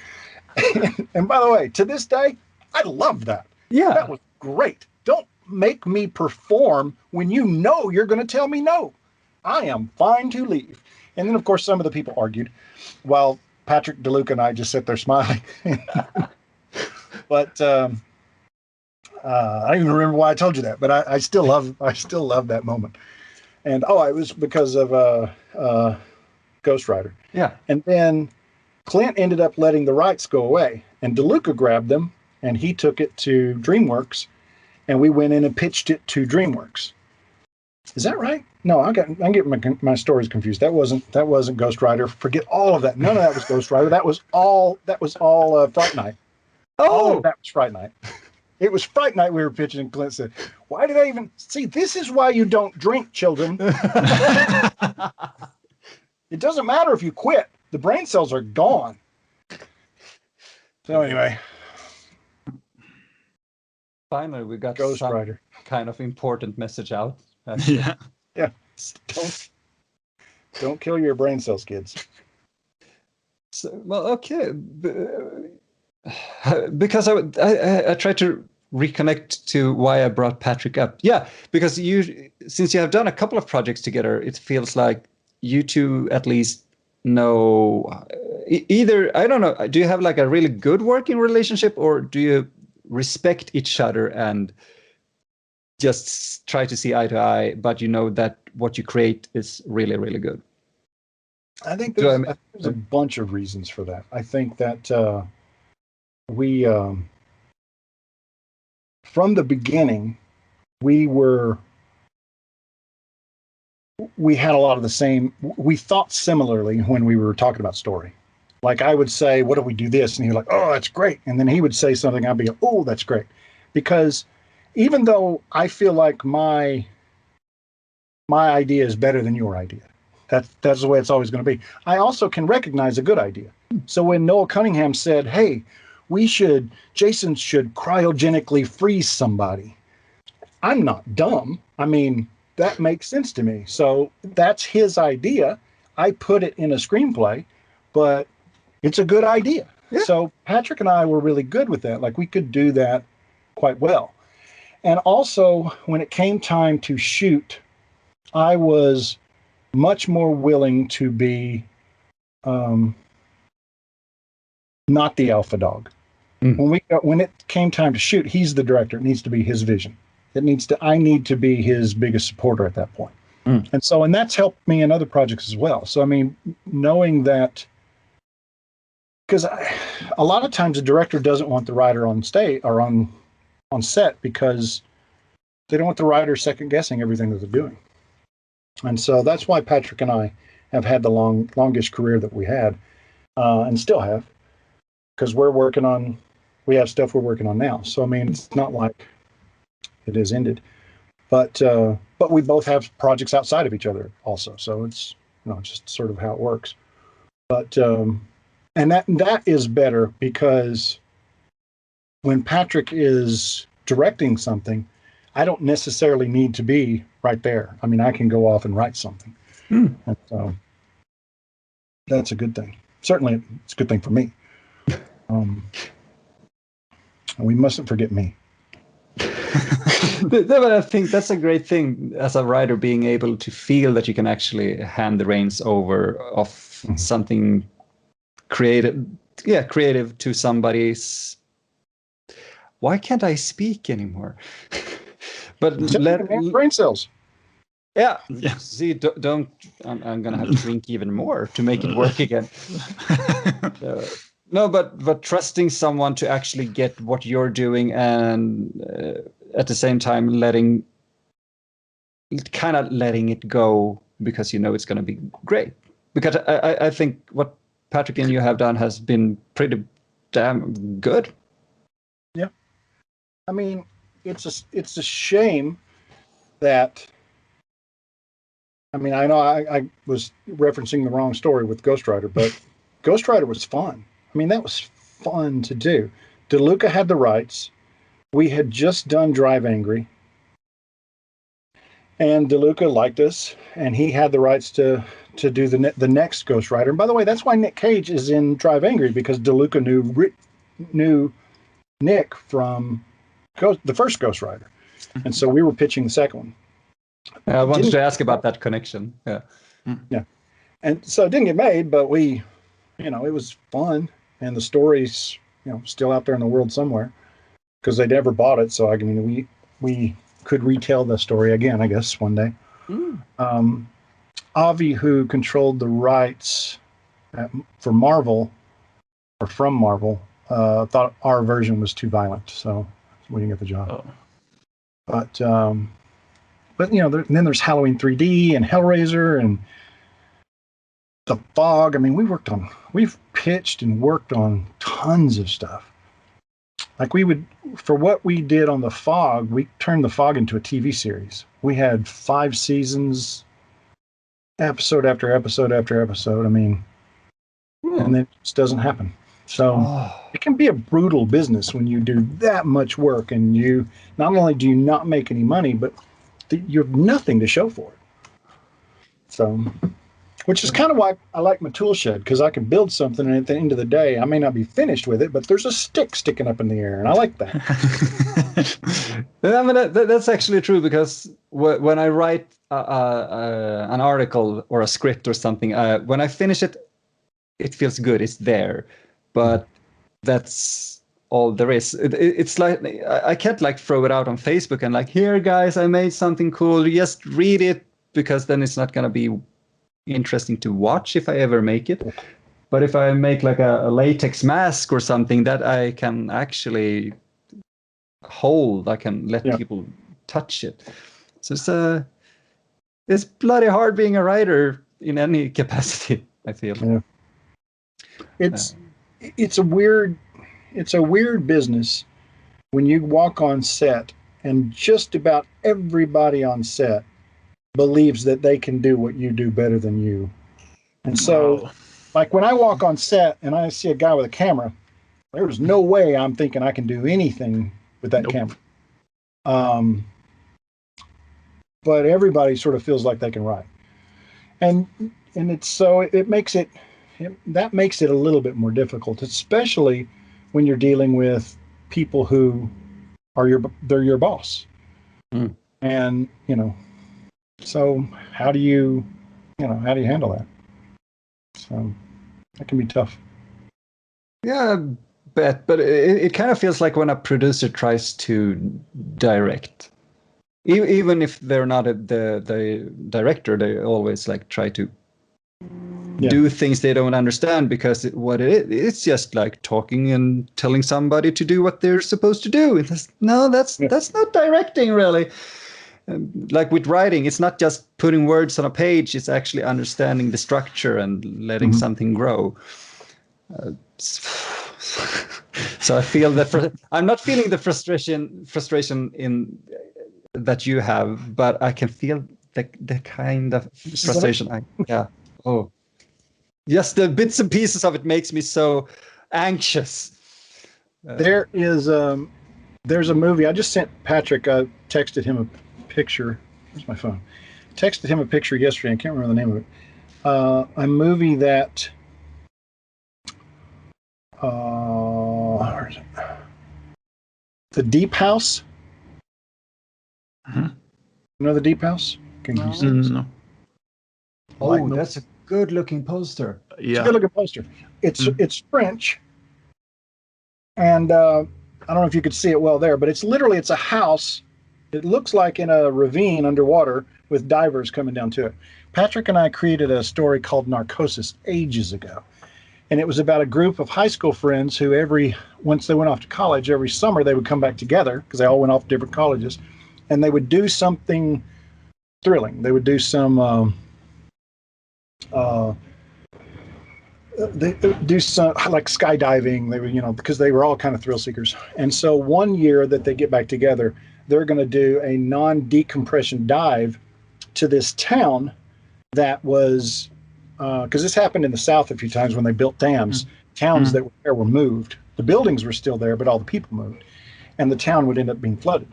C: And by the way, to this day, I love that.
A: Yeah.
C: That was great. Don't make me perform when you know you're going to tell me no. I am fine to leave. And then, of course, some of the people argued while Patrick, DeLuca, and I just sit there smiling. But I don't even remember why I told you that, but I still love that moment. And it was because of Ghostwriter.
A: Yeah.
C: And then Clint ended up letting the rights go away, and DeLuca grabbed them and he took it to DreamWorks, and we went in and pitched it to DreamWorks. Is that right? No, I'm getting my stories confused. That wasn't Ghostwriter. Forget all of that. None of that was Ghostwriter. That was all Fright Night.
A: Oh,
C: all of that was Fright Night. It was Fright Night we were pitching, and Clint said, "Why did I even see? This is why you don't drink, children. It doesn't matter if you quit. The brain cells are gone." So anyway,
A: finally we got
C: Ghostwriter.
A: some kind of important message out.
B: Yeah.
C: Yeah. Don't kill your brain cells, kids.
A: So, well, okay. Because I tried to reconnect to why I brought Patrick up. Yeah, because since you have done a couple of projects together, it feels like you two at least know either, I don't know, do you have a really good working relationship, or do you respect each other and just try to see eye to eye, but you know that what you create is really, really good?
C: I think there's a bunch of reasons for that. I think that we, from the beginning, we had a lot of the same, we thought similarly when we were talking about story. Like I would say, "What if we do this?" And he'd be like, "Oh, that's great." And then he would say something, I'd be like, "Oh, that's great." Because even though I feel like my idea is better than your idea, that's the way it's always going to be, I also can recognize a good idea. So when Noel Cunningham said, "Hey, Jason should cryogenically freeze somebody," I'm not dumb. I mean, that makes sense to me. So that's his idea. I put it in a screenplay, but it's a good idea. Yeah. So Patrick and I were really good with that. Like we could do that quite well. And also when it came time to shoot, I was much more willing to be not the alpha dog. When it came time to shoot, he's the director. It needs to be his vision. I need to be his biggest supporter at that point. And that's helped me in other projects as well. So, I mean, knowing that, because a lot of times a director doesn't want the writer on stage or on set because they don't want the writer second guessing everything that they're doing. And so that's why Patrick and I have had the longest career that we had, and still have, because we have stuff we're working on now. So, I mean, it's not like it is ended, but we both have projects outside of each other also. So it's, just sort of how it works. But, and that is better because when Patrick is directing something, I don't necessarily need to be right there. I mean, I can go off and write something. And so that's a good thing. Certainly, it's a good thing for me. We mustn't forget me.
A: But I think that's a great thing as a writer, being able to feel that you can actually hand the reins over of something creative to somebody's. Why can't I speak anymore? But
C: brain cells.
A: Yeah. See, don't. I'm gonna have to drink even more to make it work again. No, but trusting someone to actually get what you're doing, and at the same time letting it go because it's going to be great. Because I think what Patrick and you have done has been pretty damn good.
C: Yeah, I mean, it's a shame that. I mean, I know I was referencing the wrong story with Ghostwriter, but Ghostwriter was fun. I mean, that was fun to do. DeLuca had the rights. We had just done Drive Angry. And DeLuca liked us, and he had the rights to do the next Ghostwriter. And by the way, that's why Nick Cage is in Drive Angry, because DeLuca knew Nick from the first Ghostwriter. And so we were pitching the second one.
A: I wanted to ask about that connection. Yeah.
C: Yeah. And so it didn't get made, but it was fun. And the story's, still out there in the world somewhere because they never bought it. So, I mean, we could retell the story again, I guess, one day. Avi, who controlled the rights for Marvel, or from Marvel, thought our version was too violent. So we didn't get the job. But then there's Halloween 3D and Hellraiser and The Fog. I mean, we've pitched and worked on tons of stuff. Like for what we did on The Fog, we turned The Fog into a TV series. We had 5 seasons, episode after episode after episode. I mean, and it just doesn't happen. So it can be a brutal business when you do that much work, and you not only do you not make any money, but you have nothing to show for it. So, which is kind of why I like my tool shed, because I can build something, and at the end of the day, I may not be finished with it, but there's a stick sticking up in the air, and I like that.
A: I mean, that's actually true, because when I write an article or a script or something, when I finish it, it feels good. It's there, but that's all there is. It's like I can't throw it out on Facebook and here, guys, I made something cool. Just read it, because then it's not gonna be interesting to watch if I ever make it. But if I make a latex mask or something that I can actually hold, I can let people touch it. So it's bloody hard being a writer in any capacity, I feel.
C: Yeah. It's a weird business when you walk on set and just about everybody on set believes that they can do what you do better than you. And so, when I walk on set and I see a guy with a camera, there's no way I'm thinking I can do anything with that camera. But everybody sort of feels like they can write. And it's so it makes it a little bit more difficult, especially when you're dealing with people who are your boss. And, so how do you handle that? So that can be tough.
A: Yeah, bet, but it kind of feels like when a producer tries to direct. Even if they're not the director, they always like try to do things they don't understand, because it's just like talking and telling somebody to do what they're supposed to do. That's not directing, really. Like with writing, it's not just putting words on a page, it's actually understanding the structure and letting something grow. So I feel that I'm not feeling the frustration in that you have, but I can feel the kind of frustration. Just the bits and pieces of it makes me so anxious.
C: There's a movie I just sent Patrick. I texted him a picture. Where's my phone? Texted him a picture yesterday. I can't remember the name of it. A movie that where is it? The Deep House. You know The Deep House?
B: No.
A: Oh, that's a good-looking poster.
C: It's a good-looking poster. It's French, and I don't know if you could see it well there, but it's a house. It looks like in a ravine underwater with divers coming down to it. Patrick and I created a story called Narcosis ages ago, and it was about a group of high school friends who once they went off to college, every summer they would come back together because they all went off to different colleges, and they would do something thrilling. They would do some they do some like skydiving. They were, because they were all kind of thrill seekers. And so one year that they get back together, they're going to do a non-decompression dive to this town that was, because this happened in the South a few times when they built dams. Towns that were there were moved. The buildings were still there, but all the people moved, and the town would end up being flooded.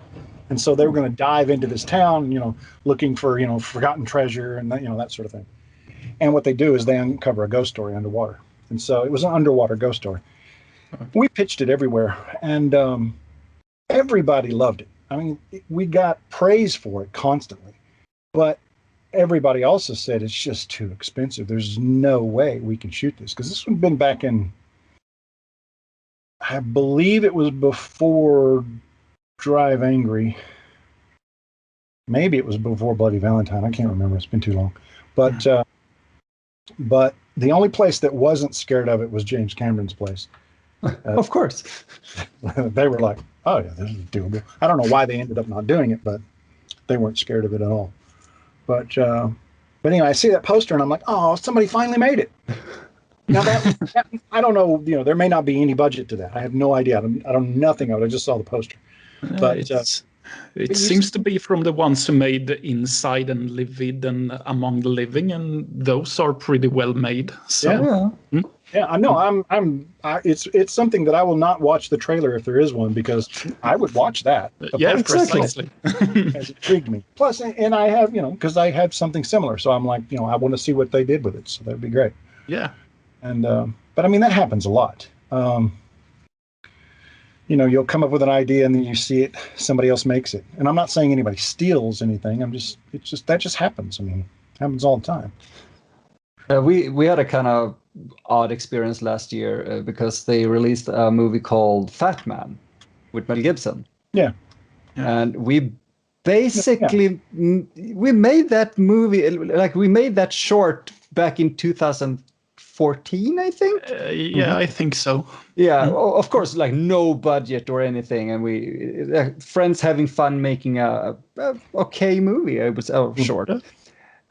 C: And so they were going to dive into this town, looking for, forgotten treasure and that sort of thing. And what they do is they uncover a ghost story underwater. And so it was an underwater ghost story. We pitched it everywhere, and everybody loved it. I mean, we got praise for it constantly. But everybody also said it's just too expensive. There's no way we can shoot this. Because this would have been back in, I believe it was before Drive Angry. Maybe it was before Bloody Valentine. I can't remember. It's been too long. But the only place that wasn't scared of it was James Cameron's place.
A: Of course.
C: They were like, oh, yeah, this is doable. I don't know why they ended up not doing it, but they weren't scared of it at all. But anyway, I see that poster and I'm like, oh, somebody finally made it. Now, that I don't know, there may not be any budget to that. I have no idea. I don't know nothing of it. I just saw the poster. But
B: it seems to be from the ones who made Inside and Livid and Among the Living, and those are pretty well made. So
C: yeah, I know. It's something that I will not watch the trailer if there is one, because I would watch that.
B: Precisely.
C: Has intrigued me. Plus, and I have, because I have something similar, so I'm like, I want to see what they did with it. So that'd be great.
B: Yeah.
C: And but I mean, that happens a lot. You'll come up with an idea and then you see it, somebody else makes it. And I'm not saying anybody steals anything. That just happens. I mean, it happens all the time.
A: We had a kind of odd experience last year because they released a movie called Fat Man with Mel Gibson.
C: Yeah.
A: And we basically, we made that movie, like we made that short back in 2014, I think.
B: I think so.
A: Yeah, of course, like no budget or anything, and we friends having fun making a okay movie. It was short,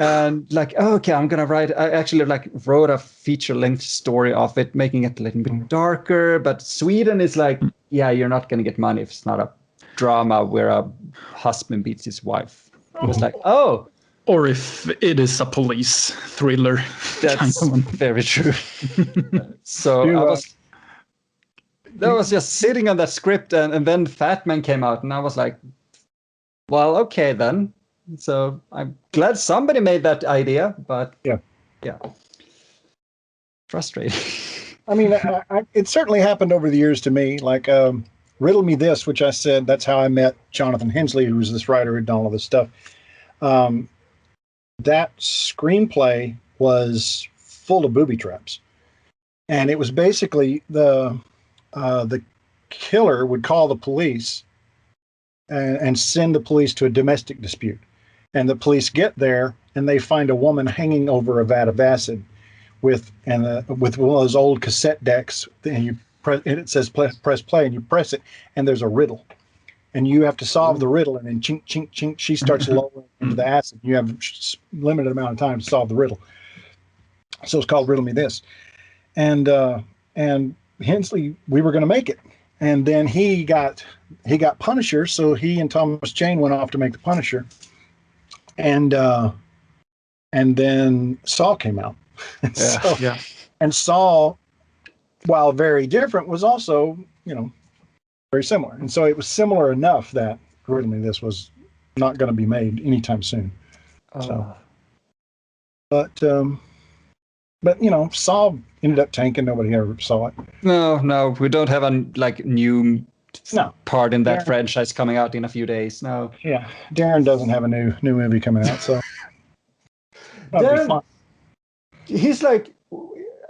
A: and like, okay, I'm gonna write. I actually wrote a feature-length story of it, making it a little bit darker. But Sweden is like, you're not gonna get money if it's not a drama where a husband beats his wife. It was like,
B: or if it is a police thriller.
A: That's very true. So I was just sitting on that script, and then Fat Man came out, and I was like, well, okay then. So I'm glad somebody made that idea, but yeah. Frustrating.
C: I mean, it certainly happened over the years to me. Like Riddle Me This, which I said, that's how I met Jonathan Hensley, who was this writer who'd done all this stuff. That screenplay was full of booby traps. And it was basically the killer would call the police and send the police to a domestic dispute. And the police get there and they find a woman hanging over a vat of acid with one of those old cassette decks, and it says press play, and you press it, and there's a riddle. And you have to solve the riddle, and then chink, chink, chink, she starts lowering into the acid. You have a limited amount of time to solve the riddle. So it's called Riddle Me This. And Hensley, we were going to make it. And then he got Punisher, so he and Thomas Jane went off to make the Punisher. And then Saw came out. And Saw, while very different, was also, very similar. And so it was similar enough that Riddle Me This was not going to be made anytime soon. So, but Saw ended up tanking. Nobody ever saw it.
A: No, we don't have a new part in that franchise coming out in a few days. No.
C: Yeah, Darren doesn't have a new movie coming out, so that'll be fun.
A: He's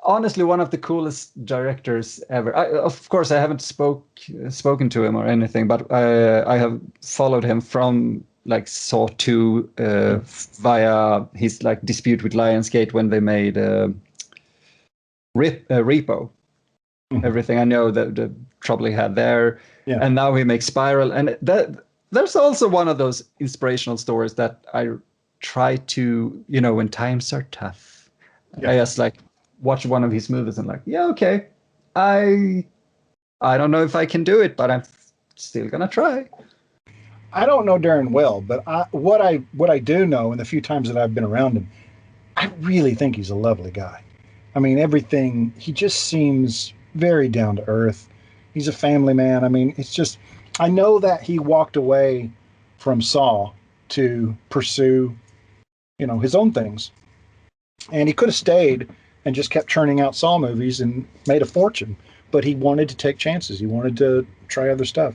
A: honestly one of the coolest directors ever. Of course, I haven't spoken to him or anything, but I have followed him from Saw 2 via his dispute with Lionsgate when they made Repo. Everything I know, the trouble he had there, and now he makes Spiral, and there's also one of those inspirational stories that I try to, when times are tough, I just watch one of his movies and okay, I don't know if I can do it, but I'm still gonna try.
C: I don't know Darren well, but what I do know, in the few times that I've been around him, I really think he's a lovely guy. I mean, everything, he just seems very down to earth. He's a family man. I mean, it's just, I know that he walked away from Saw to pursue, his own things. And he could have stayed and just kept churning out Saw movies and made a fortune. But he wanted to take chances. He wanted to try other stuff.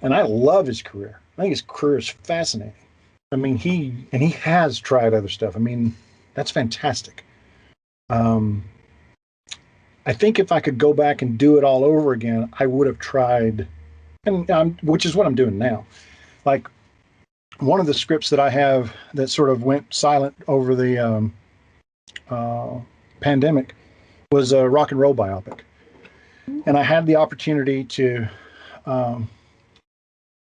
C: And I love his career. I think his career is fascinating. I mean, he has tried other stuff. I mean, that's fantastic. I think if I could go back and do it all over again, I would have tried, which is what I'm doing now. One of the scripts that I have that sort of went silent over the pandemic was a rock and roll biopic. And I had the opportunity to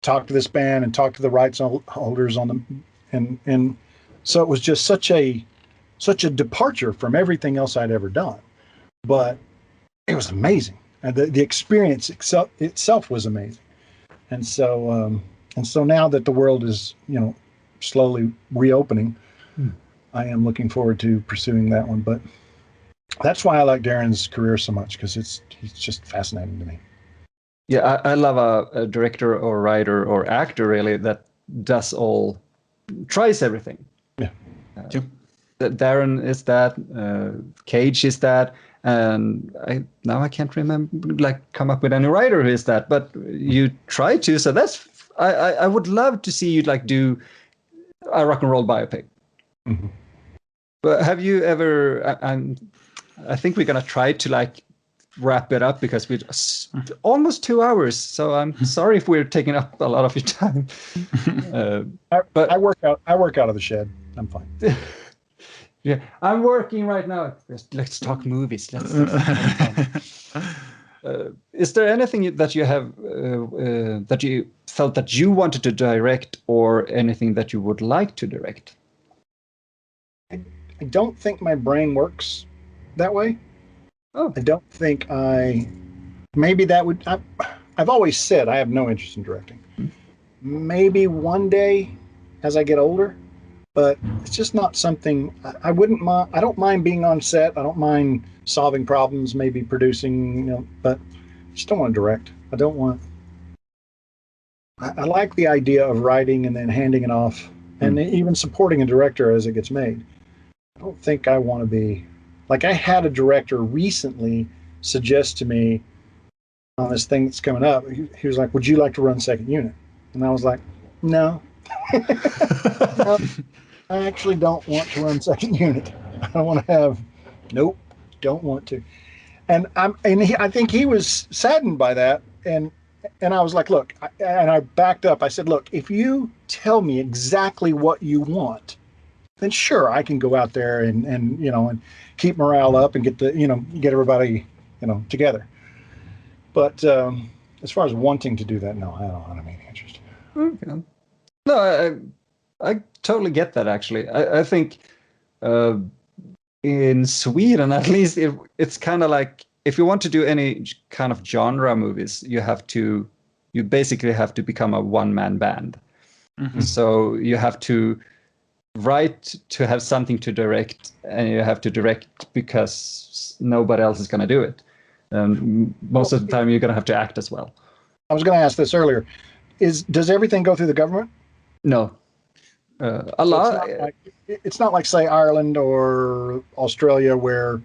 C: talk to this band and talk to the rights holders on them. And so it was just such a departure from everything else I'd ever done. But it was amazing. And the experience itself was amazing. And so now that the world is, slowly reopening, I am looking forward to pursuing that one. But that's why I like Darren's career so much, because he's just fascinating to me.
A: Yeah, I love a director or writer or actor really that tries everything.
C: Yeah.
A: Darren is that, Cage is that, and I can't remember, come up with any writer who is that, but you try to, so that's, I would love to see you do a rock and roll biopic. Mm-hmm. But have you ever, I think we're going to try to wrap it up because we're almost 2 hours. So I'm sorry if we're taking up a lot of your time.
C: But I work out of the shed. I'm fine.
A: Yeah, I'm working right now. Let's talk movies. Is there anything that you have that you felt that you wanted to direct, or anything that you would like to direct?
C: I don't think my brain works that way.
A: Oh.
C: I don't think maybe that would, I've always said I have no interest in directing. Maybe one day as I get older, but it's just not something I wouldn't mind. I don't mind being on set. I don't mind solving problems, maybe producing, but I just don't want to direct. I like the idea of writing and then handing it off and even supporting a director as it gets made. I don't think I want to be, I had a director recently suggest to me on this thing that's coming up, he was like, would you like to run second unit? And I was like, no. No, I actually don't want to run second unit. I don't want to don't want to. And I think he was saddened by that. And I was like, look, and I backed up. I said, look, if you tell me exactly what you want, then sure, I can go out there and you know, and keep morale up and get everybody, you know, together. But as far as wanting to do that, no, I don't have any interest.
A: Okay. No, I totally get that, actually. I think in Sweden, at least, it's kind of like, if you want to do any kind of genre movies, you basically have to become a one-man band. Mm-hmm. So you have to write to have something to direct, and you have to direct because nobody else is going to do it. Most of the time, you're going to have to act as well.
C: I was going to ask this earlier. Does everything go through the government?
A: No. A lot.
C: It's not like, say, Ireland or Australia, where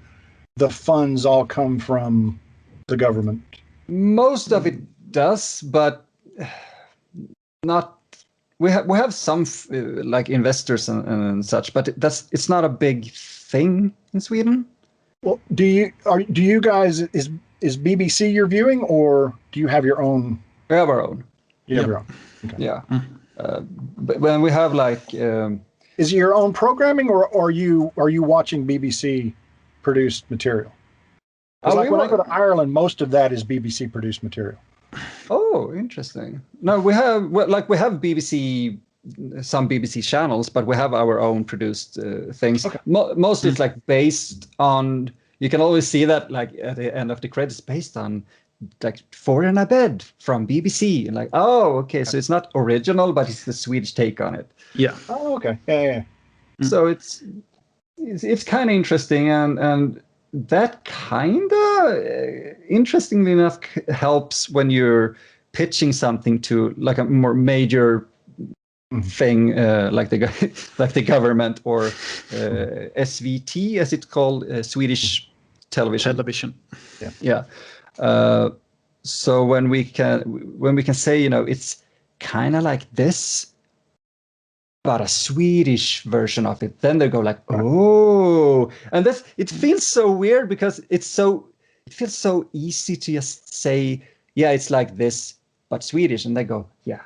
C: the funds all come from the government.
A: Most of it does, but not. We have some like investors and such, but it's not a big thing in Sweden.
C: Well, do you guys, is BBC your viewing, or do you have your own?
A: We have our own.
C: You have your own. Okay.
A: Yeah. But when we have like,
C: is it your own programming, or are you watching BBC produced material? Like when I go to Ireland, most of that is BBC produced material.
A: Oh, interesting. No, we have BBC, some BBC channels, but we have our own produced things. Okay. Mostly it's like based on. You can always see that like at the end of the credits, based on like Four in a Bed from BBC, and like, oh, okay, so it's not original, but it's the Swedish take on it.
B: Yeah.
C: Oh, okay. Yeah.
A: So it's kind of interesting, and that kind of, interestingly enough, helps when you're pitching something to like a more major thing, like the government, or SVT, as it's called, Swedish television. Yeah. So when we can say, you know, it's kind of like this, but a Swedish version of it, then they go like, oh, and it feels so weird, because it feels so easy to just say, yeah, it's like this, but Swedish, and they go, yeah,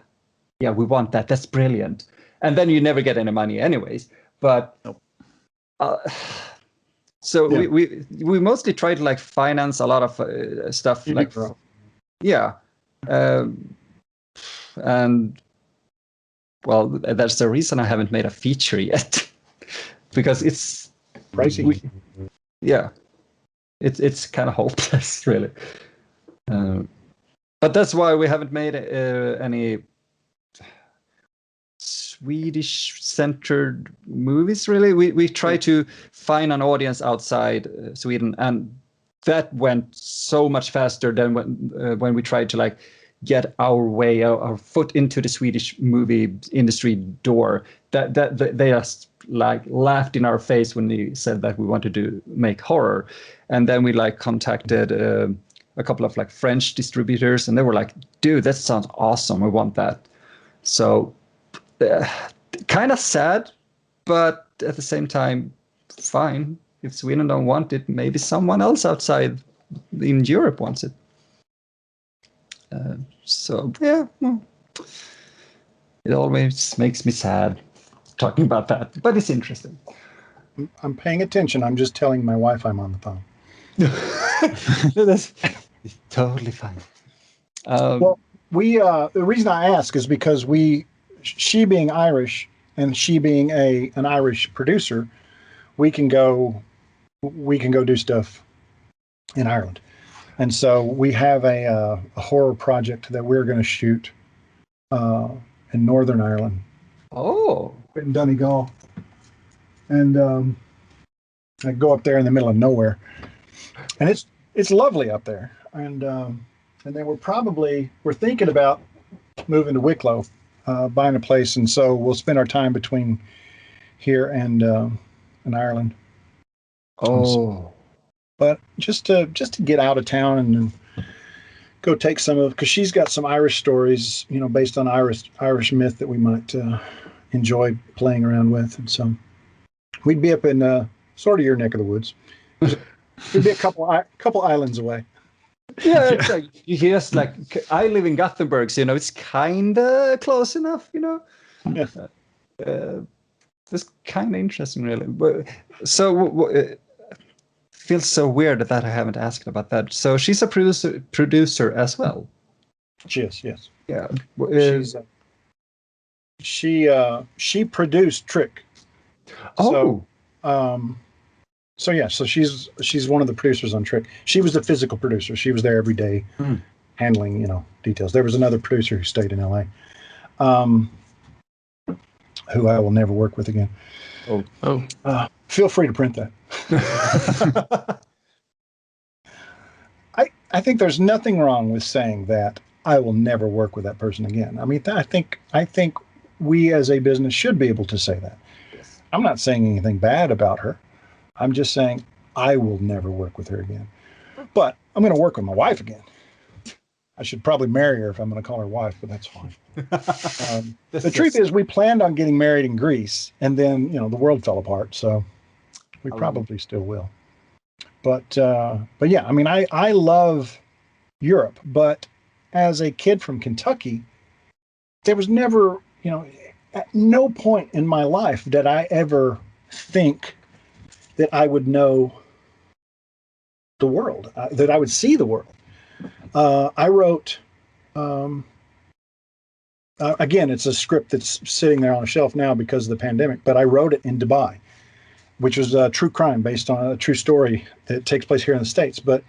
A: we want that. That's brilliant. And then you never get any money anyways. But so yeah. we mostly try to like finance a lot of stuff like, yeah, and well, that's the reason I haven't made a feature yet, because it's
C: pricey.
A: It's kind of hopeless, really. But that's why we haven't made any Swedish-centered movies, really. We try to find an audience outside Sweden, and that went so much faster than when we tried to like get our foot into the Swedish movie industry door. That they just like laughed in our face when they said that we wanted to make horror, and then we like contacted a couple of like French distributors, and they were like, "Dude, that sounds awesome. We want that." So, kind of sad, but at the same time, fine. If Sweden don't want it, maybe someone else outside in Europe wants it. So yeah, well, it always makes me sad talking about that, but it's interesting.
C: I'm paying attention. I'm just telling my wife I'm on the phone.
A: That's totally fine.
C: Well, the reason I ask is because she being Irish and she being an Irish producer, we can go do stuff in Ireland. And so we have a horror project that we're going to shoot in Northern Ireland.
A: Oh,
C: in Donegal, and I go up there in the middle of nowhere, and it's lovely up there. And then we're thinking about moving to Wicklow, buying a place, and so we'll spend our time between here and Ireland.
A: Oh.
C: But just to get out of town and go take because she's got some Irish stories, you know, based on Irish myth that we might enjoy playing around with, and so we'd be up in sort of your neck of the woods. It'd be a couple islands away.
A: Yeah, it's like you just like I live in Gothenburg, so it's kind of close enough,
C: Yeah.
A: It's kind of interesting, really. But so feels so weird that I haven't asked about that. So she's a producer as well.
C: She is, yes.
A: Yeah.
C: She produced Trick.
A: Oh.
C: So she's one of the producers on Trick. She was the physical producer. She was there every day, handling details. There was another producer who stayed in LA, who I will never work with again.
B: Oh.
C: Feel free to print that. I think there's nothing wrong with saying that I will never work with that person again. I mean, I think we as a business should be able to say that.
A: Yes.
C: I'm not saying anything bad about her. I'm just saying I will never work with her again. But I'm going to work with my wife again. I should probably marry her if I'm going to call her wife, but that's fine. The truth is, we planned on getting married in Greece, and then the world fell apart. So we probably still will. But yeah, I mean, I love Europe, but as a kid from Kentucky, there was never, at no point in my life did I ever think that I would know the world, that I would see the world. I wrote, again, it's a script that's sitting there on a shelf now because of the pandemic, but I wrote it in Dubai, which was a true crime based on a true story that takes place here in the States. But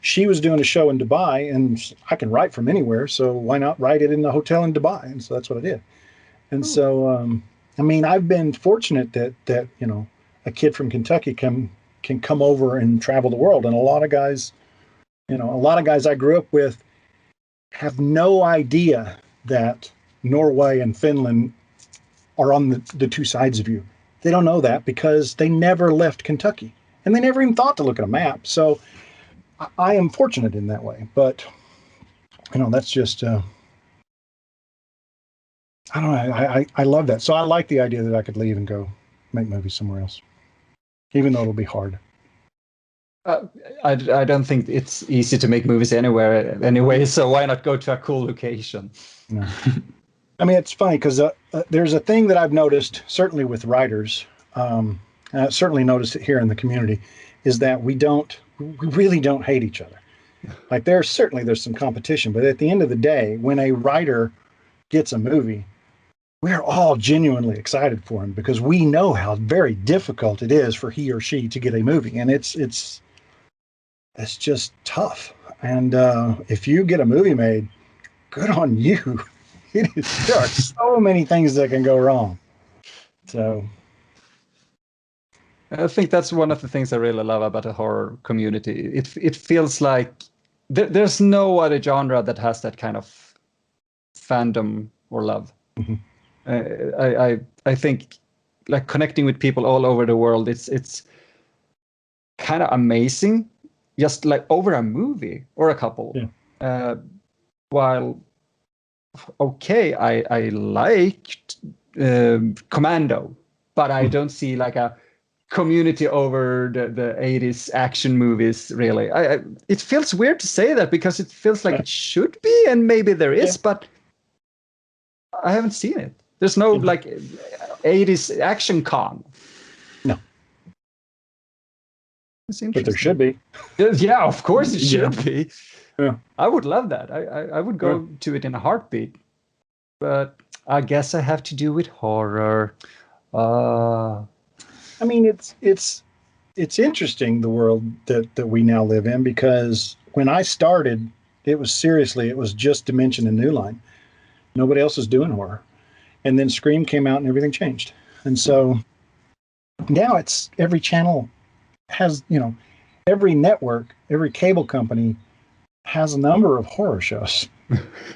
C: she was doing a show in Dubai, and I can write from anywhere, so why not write it in the hotel in Dubai? And so that's what I did. And so, I mean, I've been fortunate that a kid from Kentucky can come over and travel the world. And a lot of guys I grew up with have no idea that Norway and Finland are on the two sides of you. They don't know that because they never left Kentucky, and they never even thought to look at a map. So I am fortunate in that way. But, that's just, I don't know. I love that. So I like the idea that I could leave and go make movies somewhere else, even though it'll be hard.
A: I don't think it's easy to make movies anywhere anyway, so why not go to a cool location?
C: No. I mean, it's funny because there's a thing that I've noticed, certainly with writers, and I've certainly noticed it here in the community, is that we really don't hate each other. Like there's some competition, but at the end of the day, when a writer gets a movie, we're all genuinely excited for him because we know how very difficult it is for he or she to get a movie, and it's just tough. And if you get a movie made, good on you. There are so many things that can go wrong. So
A: I think that's one of the things I really love about the horror community. It feels like there's no other genre that has that kind of fandom or love.
C: Mm-hmm.
A: I think like connecting with people all over the world, it's kind of amazing, just like over a movie or a couple.
C: Yeah.
A: While I liked Commando, but I don't see like a community over the 80s action movies, really. It feels weird to say that because it feels like it should be, and maybe there is, but I haven't seen it. There's no like 80s action con.
C: No. But there should be.
A: Yeah, of course it should be.
C: Yeah.
A: I would love that. I would go to it in a heartbeat. But I guess I have to do with horror.
C: I mean, it's interesting, the world that we now live in, because when I started, it was just Dimension and New Line. Nobody else was doing horror. And then Scream came out and everything changed. And so now it's every channel has, every network, every cable company has a number of horror shows.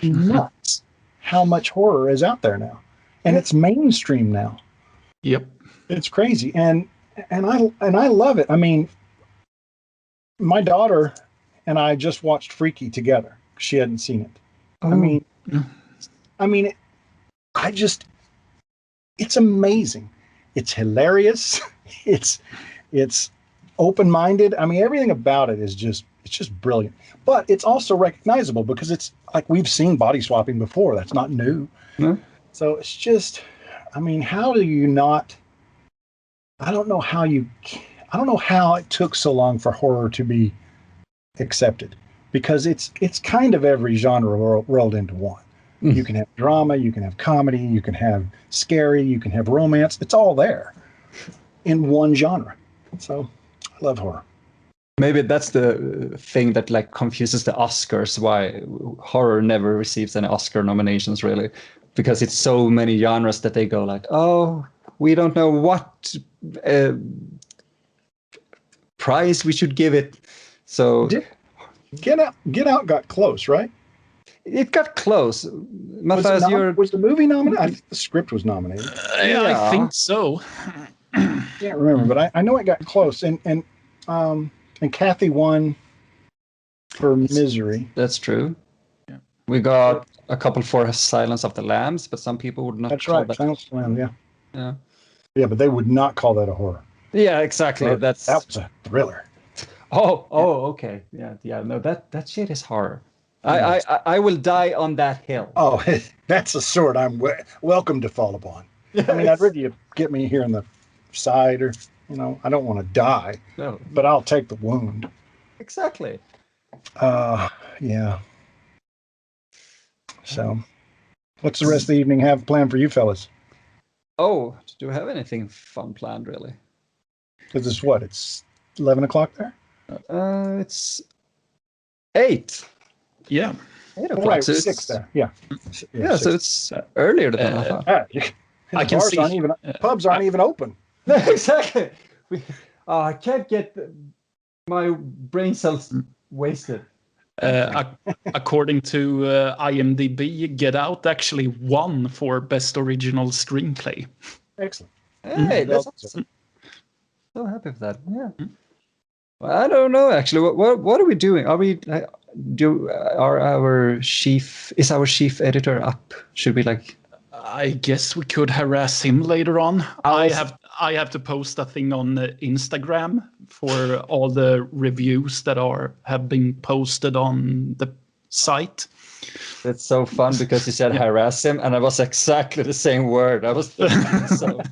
C: Nuts how much horror is out there now. And it's mainstream now.
B: Yep.
C: It's crazy. And I love it. I mean, my daughter and I just watched Freaky together. She hadn't seen it.
A: Oh.
C: It's amazing. It's hilarious. It's open-minded. I mean, everything about it is just brilliant. But it's also recognizable because it's like we've seen body swapping before. That's not new.
A: No?
C: So it's just, I mean, how do you not? I don't know how it took so long for horror to be accepted, because it's kind of every genre rolled into one. You can have drama, you can have comedy, you can have scary, you can have romance. It's all there in one genre. So I love horror.
A: Maybe that's the thing that like confuses the Oscars, why horror never receives any Oscar nominations, really, because it's so many genres that they go like, oh, we don't know what prize we should give it. So
C: Get Out got close, right?
A: it got close. Matthias,
C: was the movie nominated? I think the script was nominated.
B: Yeah, I think so.
C: Can't remember, but I know it got close, and Kathy won for Misery.
A: That's true.
B: Yeah.
A: We got a couple for Silence of the Lambs, but some people would not.
C: That's
A: call
C: right,
A: that.
C: Silence of the Lambs.
A: Yeah.
C: Yeah, but they would not call that a horror.
A: Yeah, exactly.
C: That was a thriller.
A: Oh, okay. Yeah. No, that shit is horror. I will die on that hill.
C: Oh, that's a sword I'm welcome to fall upon. Yes. I mean, I'd rather you get me here in the side, or I don't want to die.
A: No,
C: but I'll take the wound.
A: Exactly.
C: Yeah. So, what's the rest of the evening have planned for you fellas?
A: Oh, do we have anything fun planned, really?
C: Because it's what? It's 11 o'clock there?
A: It's 8.
B: Yeah.
A: 8 o'clock.
C: Right,
A: so
C: 6 there. Yeah.
A: Yeah, so it's earlier than I thought.
C: I can see. Pubs aren't even open.
A: No, exactly. I can't get my brain cells wasted.
B: According to IMDb, Get Out actually won for Best Original Screenplay.
C: Excellent.
A: Hey, that's awesome. So happy for that. Yeah. Well, I don't know actually. What are we doing? Are we our chief editor up? Should we like?
B: I guess we could harass him later on. I have to post a thing on Instagram for all the reviews that have been posted on the site.
A: That's so fun because you said harass him, and I was exactly the same word. I was thinking so.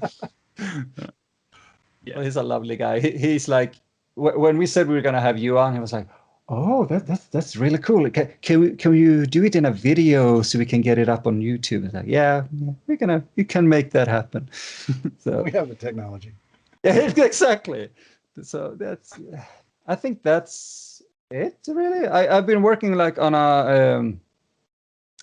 A: Yeah. Well, he's a lovely guy. He's like, when we said we were going to have you on, he was like, oh, that's really cool. Can you do it in a video so we can get it up on YouTube? It's like, yeah, you can make that happen. So
C: we have the technology.
A: Yeah, exactly. So I think that's it, really. I've been working like on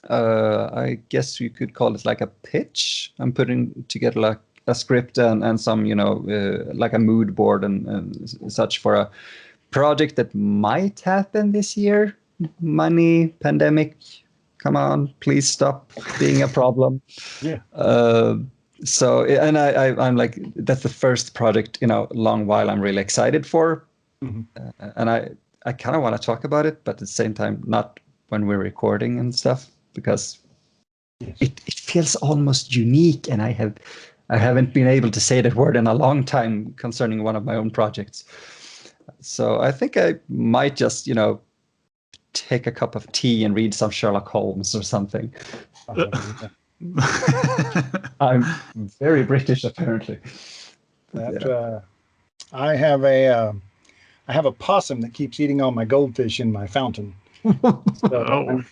A: I guess you could call it like a pitch. I'm putting together like a script and some, like a mood board and such for a project that might happen this year. Money, pandemic, come on, please stop being a problem.
C: Yeah.
A: So, and I'm like, that's the first project in a long while I'm really excited for. Mm-hmm. And I kind of want to talk about it, but at the same time, not when we're recording and stuff, because it feels almost unique. And I haven't been able to say that word in a long time concerning one of my own projects. So I think I might just, take a cup of tea and read some Sherlock Holmes or something. I'm very British, apparently.
C: I have a possum that keeps eating all my goldfish in my fountain. So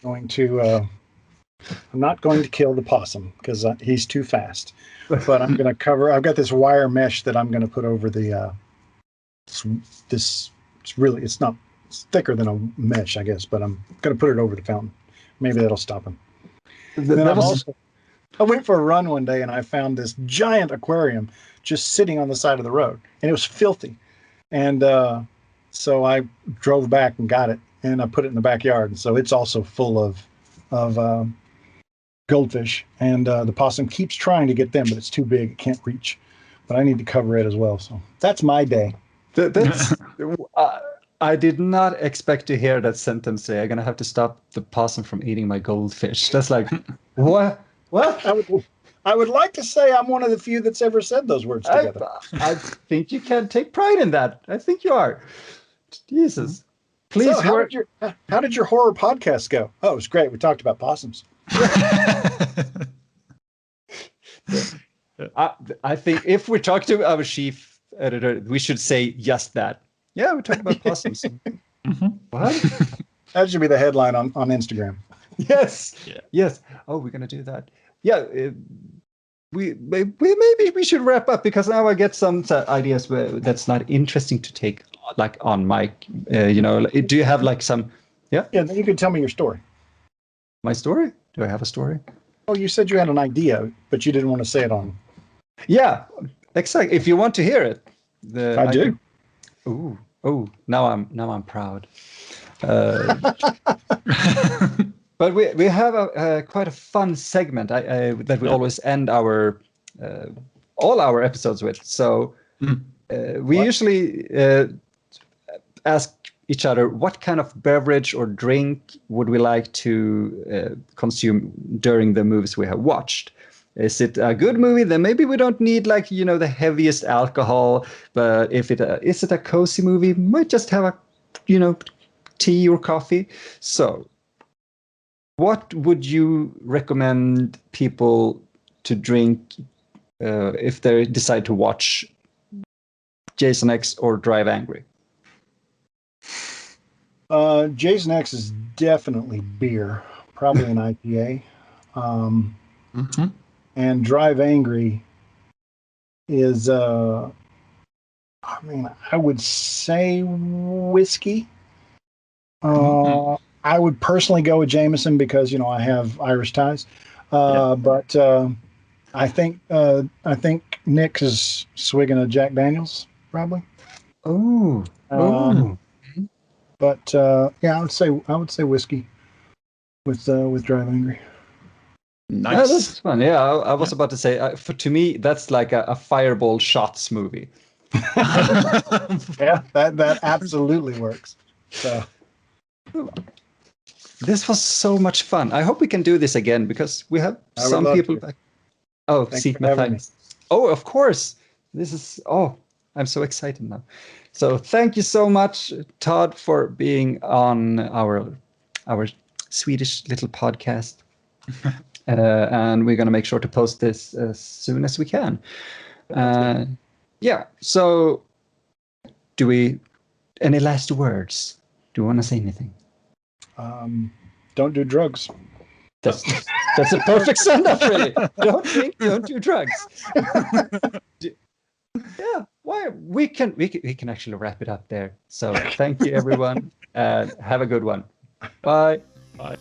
C: I'm not going to kill the possum because he's too fast. But I'm going to I've got this wire mesh that I'm going to put over the, it's thicker than a mesh, I guess, but I'm going to put it over the fountain. Maybe that'll stop him. I went for a run one day and I found this giant aquarium just sitting on the side of the road, and it was filthy. And so I drove back and got it, and I put it in the backyard. And so it's also full of goldfish, and the possum keeps trying to get them, but it's too big. It can't reach. But I need to cover it as well. So that's my day.
A: That's I did not expect to hear that sentence say, I'm going to have to stop the possum from eating my goldfish. That's like, what?
C: I I would like to say I'm one of the few that's ever said those words together.
A: I think you can take pride in that. I think you are. Jesus. Please.
C: So how did your horror podcast go? Oh, it was great. We talked about possums.
A: I think if we talk to our chief editor, we should say just that. Yeah, we talked about possums. What?
C: That should be the headline on Instagram.
A: Yes. Yeah. Yes. Oh, we're gonna do that. Yeah. We maybe we should wrap up because now I get some ideas that's not interesting to take like on mic. Do you have like some? Yeah.
C: Yeah. Then you can tell me your story.
A: My story? Do I have a story?
C: Oh, you said you had an idea, but you didn't want to say it on.
A: Yeah, exactly. If you want to hear it,
C: I do.
A: Now I'm proud. But we have quite a fun segment that we always end all our episodes with. So we usually ask each other what kind of beverage or drink would we like to consume during the movies we have watched. Is it a good movie? Then maybe we don't need the heaviest alcohol. But if is it a cozy movie, might just have a tea or coffee. So what would you recommend people to drink if they decide to watch Jason X or Drive Angry?
C: Jason X is definitely beer, probably an IPA. And Drive Angry is, I would say whiskey. I would personally go with Jameson because, I have Irish ties. But I think Nick is swigging a Jack Daniels, probably. But I would say whiskey with Drive Angry.
B: Nice.
A: Yeah, that's fun. Yeah, I was about to say, to me, that's like a fireball shots movie.
C: Yeah, that absolutely works. So
A: this was so much fun. I hope we can do this again because we have some people back. Oh, see, thanks. Oh, of course. This is. Oh, I'm so excited now. So thank you so much, Todd, for being on our Swedish little podcast. And we're going to make sure to post this as soon as we can. So any last words? Do you want to say anything?
C: Don't do drugs.
A: That's a perfect send-off, really. Don't drink, don't do drugs. Yeah, we can actually wrap it up there. So thank you, everyone, and have a good one. Bye.
B: Bye.